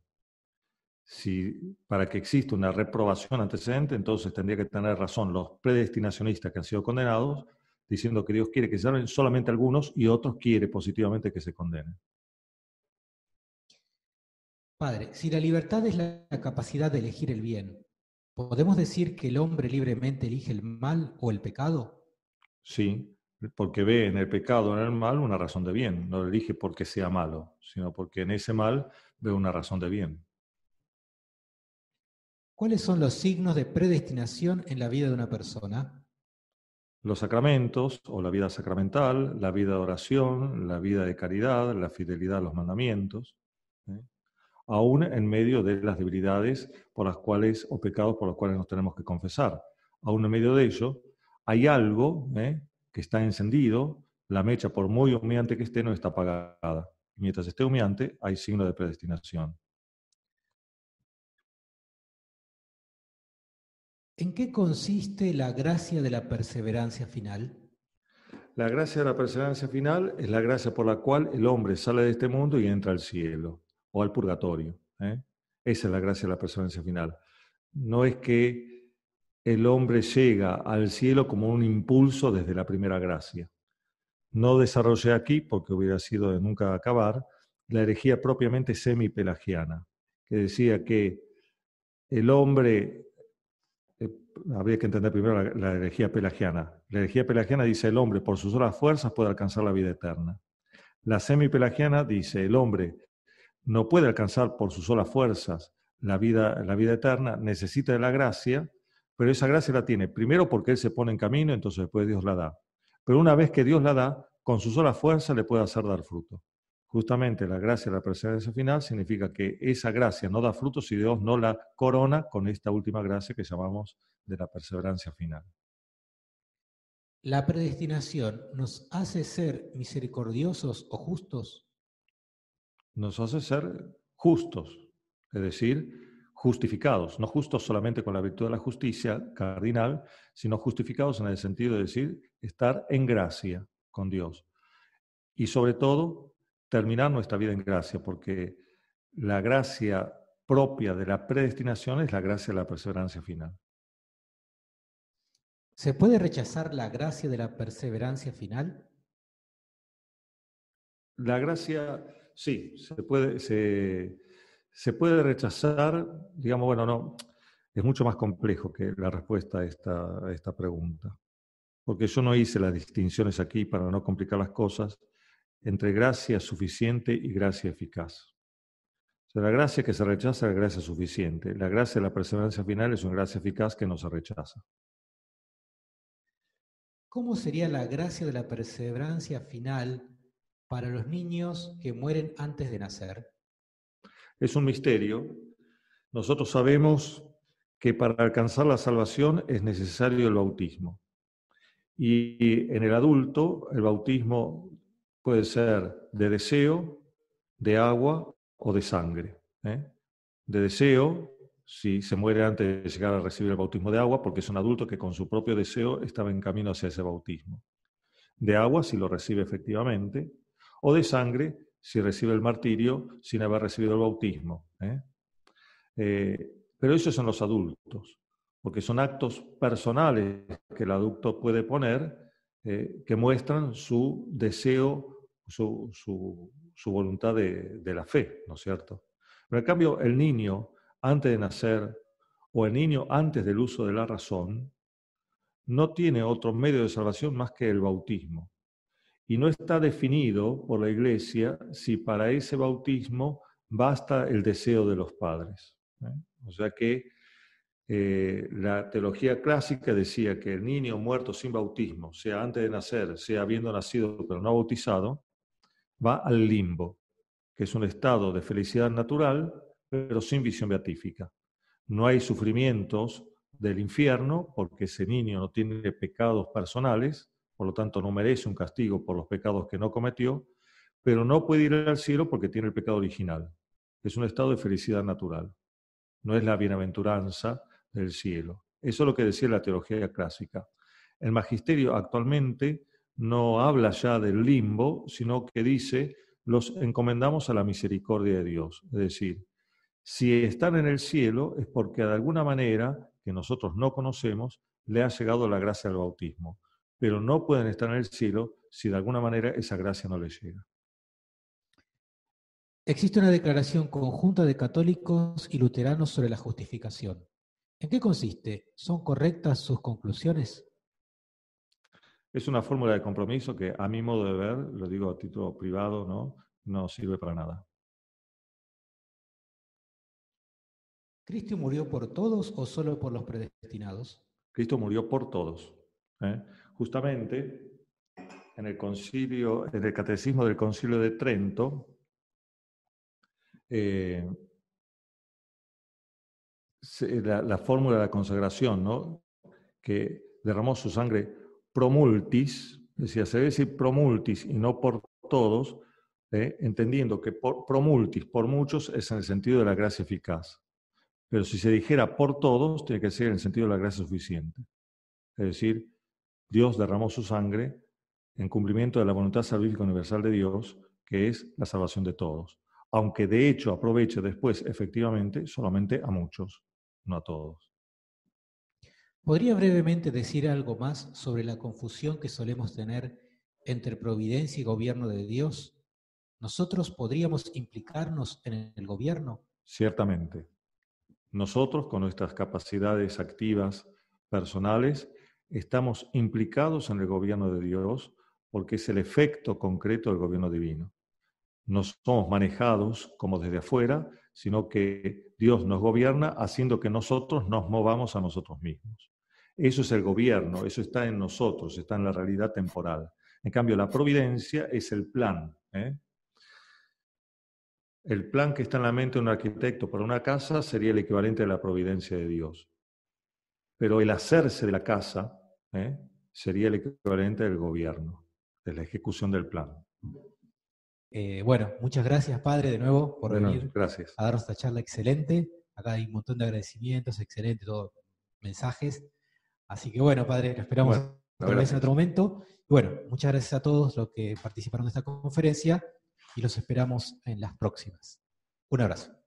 Si para que exista una reprobación antecedente, entonces tendría que tener razón los predestinacionistas que han sido condenados, diciendo que Dios quiere que se salven solamente algunos y otros quiere positivamente que se condenen. Padre, si la libertad es la capacidad de elegir el bien, ¿podemos decir que el hombre libremente elige el mal o el pecado? Sí, porque ve en el pecado, en el mal, una razón de bien. No lo elige porque sea malo, sino porque en ese mal ve una razón de bien. ¿Cuáles son los signos de predestinación en la vida de una persona? Los sacramentos o la vida sacramental, la vida de oración, la vida de caridad, la fidelidad a los mandamientos, ¿eh? Aún en medio de las debilidades por las cuales, o pecados por los cuales nos tenemos que confesar. Aún en medio de ello, hay algo que está encendido, la mecha, por muy humeante que esté, no está apagada. Mientras esté humeante, hay signo de predestinación. ¿En qué consiste la gracia de la perseverancia final? La gracia de la perseverancia final es la gracia por la cual el hombre sale de este mundo y entra al cielo o al purgatorio. Esa es la gracia de la perseverancia final. No es que el hombre llega al cielo como un impulso desde la primera gracia. No desarrollé aquí, porque hubiera sido de nunca acabar, la herejía propiamente semi-pelagiana, que decía que el hombre, habría que entender primero la herejía pelagiana. La herejía pelagiana dice el hombre por sus solas fuerzas puede alcanzar la vida eterna. La semi-pelagiana dice el hombre no puede alcanzar por sus solas fuerzas la vida eterna, necesita de la gracia, pero esa gracia la tiene primero porque él se pone en camino, entonces después Dios la da. Pero una vez que Dios la da, con su sola fuerza le puede hacer dar fruto. Justamente la gracia de la perseverancia final significa que esa gracia no da fruto si Dios no la corona con esta última gracia que llamamos de la perseverancia final. ¿La predestinación nos hace ser misericordiosos o justos? Nos hace ser justos, es decir, justificados, no justos solamente con la virtud de la justicia cardinal, sino justificados en el sentido de decir, estar en gracia con Dios. Y sobre todo, terminar nuestra vida en gracia, porque la gracia propia de la predestinación es la gracia de la perseverancia final. ¿Se puede rechazar la gracia de la perseverancia final? La gracia, sí, se puede rechazar, digamos, bueno, no, es mucho más complejo que la respuesta a esta pregunta, porque yo no hice las distinciones aquí para no complicar las cosas entre gracia suficiente y gracia eficaz. O sea, la gracia que se rechaza es la gracia suficiente. La gracia de la perseverancia final es una gracia eficaz que no se rechaza. ¿Cómo sería la gracia de la perseverancia final para los niños que mueren antes de nacer? Es un misterio. Nosotros sabemos que para alcanzar la salvación es necesario el bautismo. Y en el adulto, el bautismo puede ser de deseo, de agua o de sangre. De deseo, si se muere antes de llegar a recibir el bautismo de agua, porque es un adulto que con su propio deseo estaba en camino hacia ese bautismo. De agua, si lo recibe efectivamente, o de sangre, si recibe el martirio sin haber recibido el bautismo. Pero esos son los adultos, porque son actos personales que el adulto puede poner que muestran su deseo, su voluntad de la fe, ¿no es cierto? Pero en cambio, el niño antes de nacer o el niño antes del uso de la razón no tiene otro medio de salvación más que el bautismo. Y no está definido por la Iglesia si para ese bautismo basta el deseo de los padres. O sea que la teología clásica decía que el niño muerto sin bautismo, sea antes de nacer, sea habiendo nacido pero no bautizado, va al limbo, que es un estado de felicidad natural, pero sin visión beatífica. No hay sufrimientos del infierno porque ese niño no tiene pecados personales, por lo tanto no merece un castigo por los pecados que no cometió, pero no puede ir al cielo porque tiene el pecado original. Es un estado de felicidad natural. No es la bienaventuranza del cielo. Eso es lo que decía la teología clásica. El magisterio actualmente no habla ya del limbo, sino que dice, los encomendamos a la misericordia de Dios. Es decir, si están en el cielo es porque de alguna manera, que nosotros no conocemos, le ha llegado la gracia del bautismo. pero no pueden estar en el cielo si de alguna manera esa gracia no les llega. Existe una declaración conjunta de católicos y luteranos sobre la justificación. ¿En qué consiste? ¿Son correctas sus conclusiones? Es una fórmula de compromiso que, a mi modo de ver, lo digo a título privado, no sirve para nada. ¿Cristo murió por todos o solo por los predestinados? Cristo murió por todos. Justamente en el Catecismo del Concilio de Trento, la fórmula de la consagración, ¿no? Que derramó su sangre pro multis, decía, se debe decir pro multis y no por todos, entendiendo que pro multis, por muchos, es en el sentido de la gracia eficaz. Pero si se dijera por todos, tiene que ser en el sentido de la gracia suficiente. Es decir, Dios derramó su sangre en cumplimiento de la voluntad salvífica universal de Dios, que es la salvación de todos. Aunque de hecho aproveche después, efectivamente, solamente a muchos, no a todos. ¿Podría brevemente decir algo más sobre la confusión que solemos tener entre providencia y gobierno de Dios? ¿Nosotros podríamos implicarnos en el gobierno? Ciertamente. Nosotros, con nuestras capacidades activas personales, estamos implicados en el gobierno de Dios porque es el efecto concreto del gobierno divino. No somos manejados como desde afuera, sino que Dios nos gobierna haciendo que nosotros nos movamos a nosotros mismos. Eso es el gobierno, eso está en nosotros, está en la realidad temporal. En cambio, la providencia es el plan. El plan que está en la mente de un arquitecto para una casa sería el equivalente a la providencia de Dios. Pero el hacerse de la casa sería el equivalente del gobierno, de la ejecución del plan. Bueno, muchas gracias, Padre, de nuevo por venir gracias. a darnos esta charla excelente. Acá hay un montón de agradecimientos, excelente, todos mensajes. Así que bueno, Padre, lo esperamos otra vez en otro momento. Y bueno, muchas gracias a todos los que participaron de esta conferencia y los esperamos en las próximas. Un abrazo.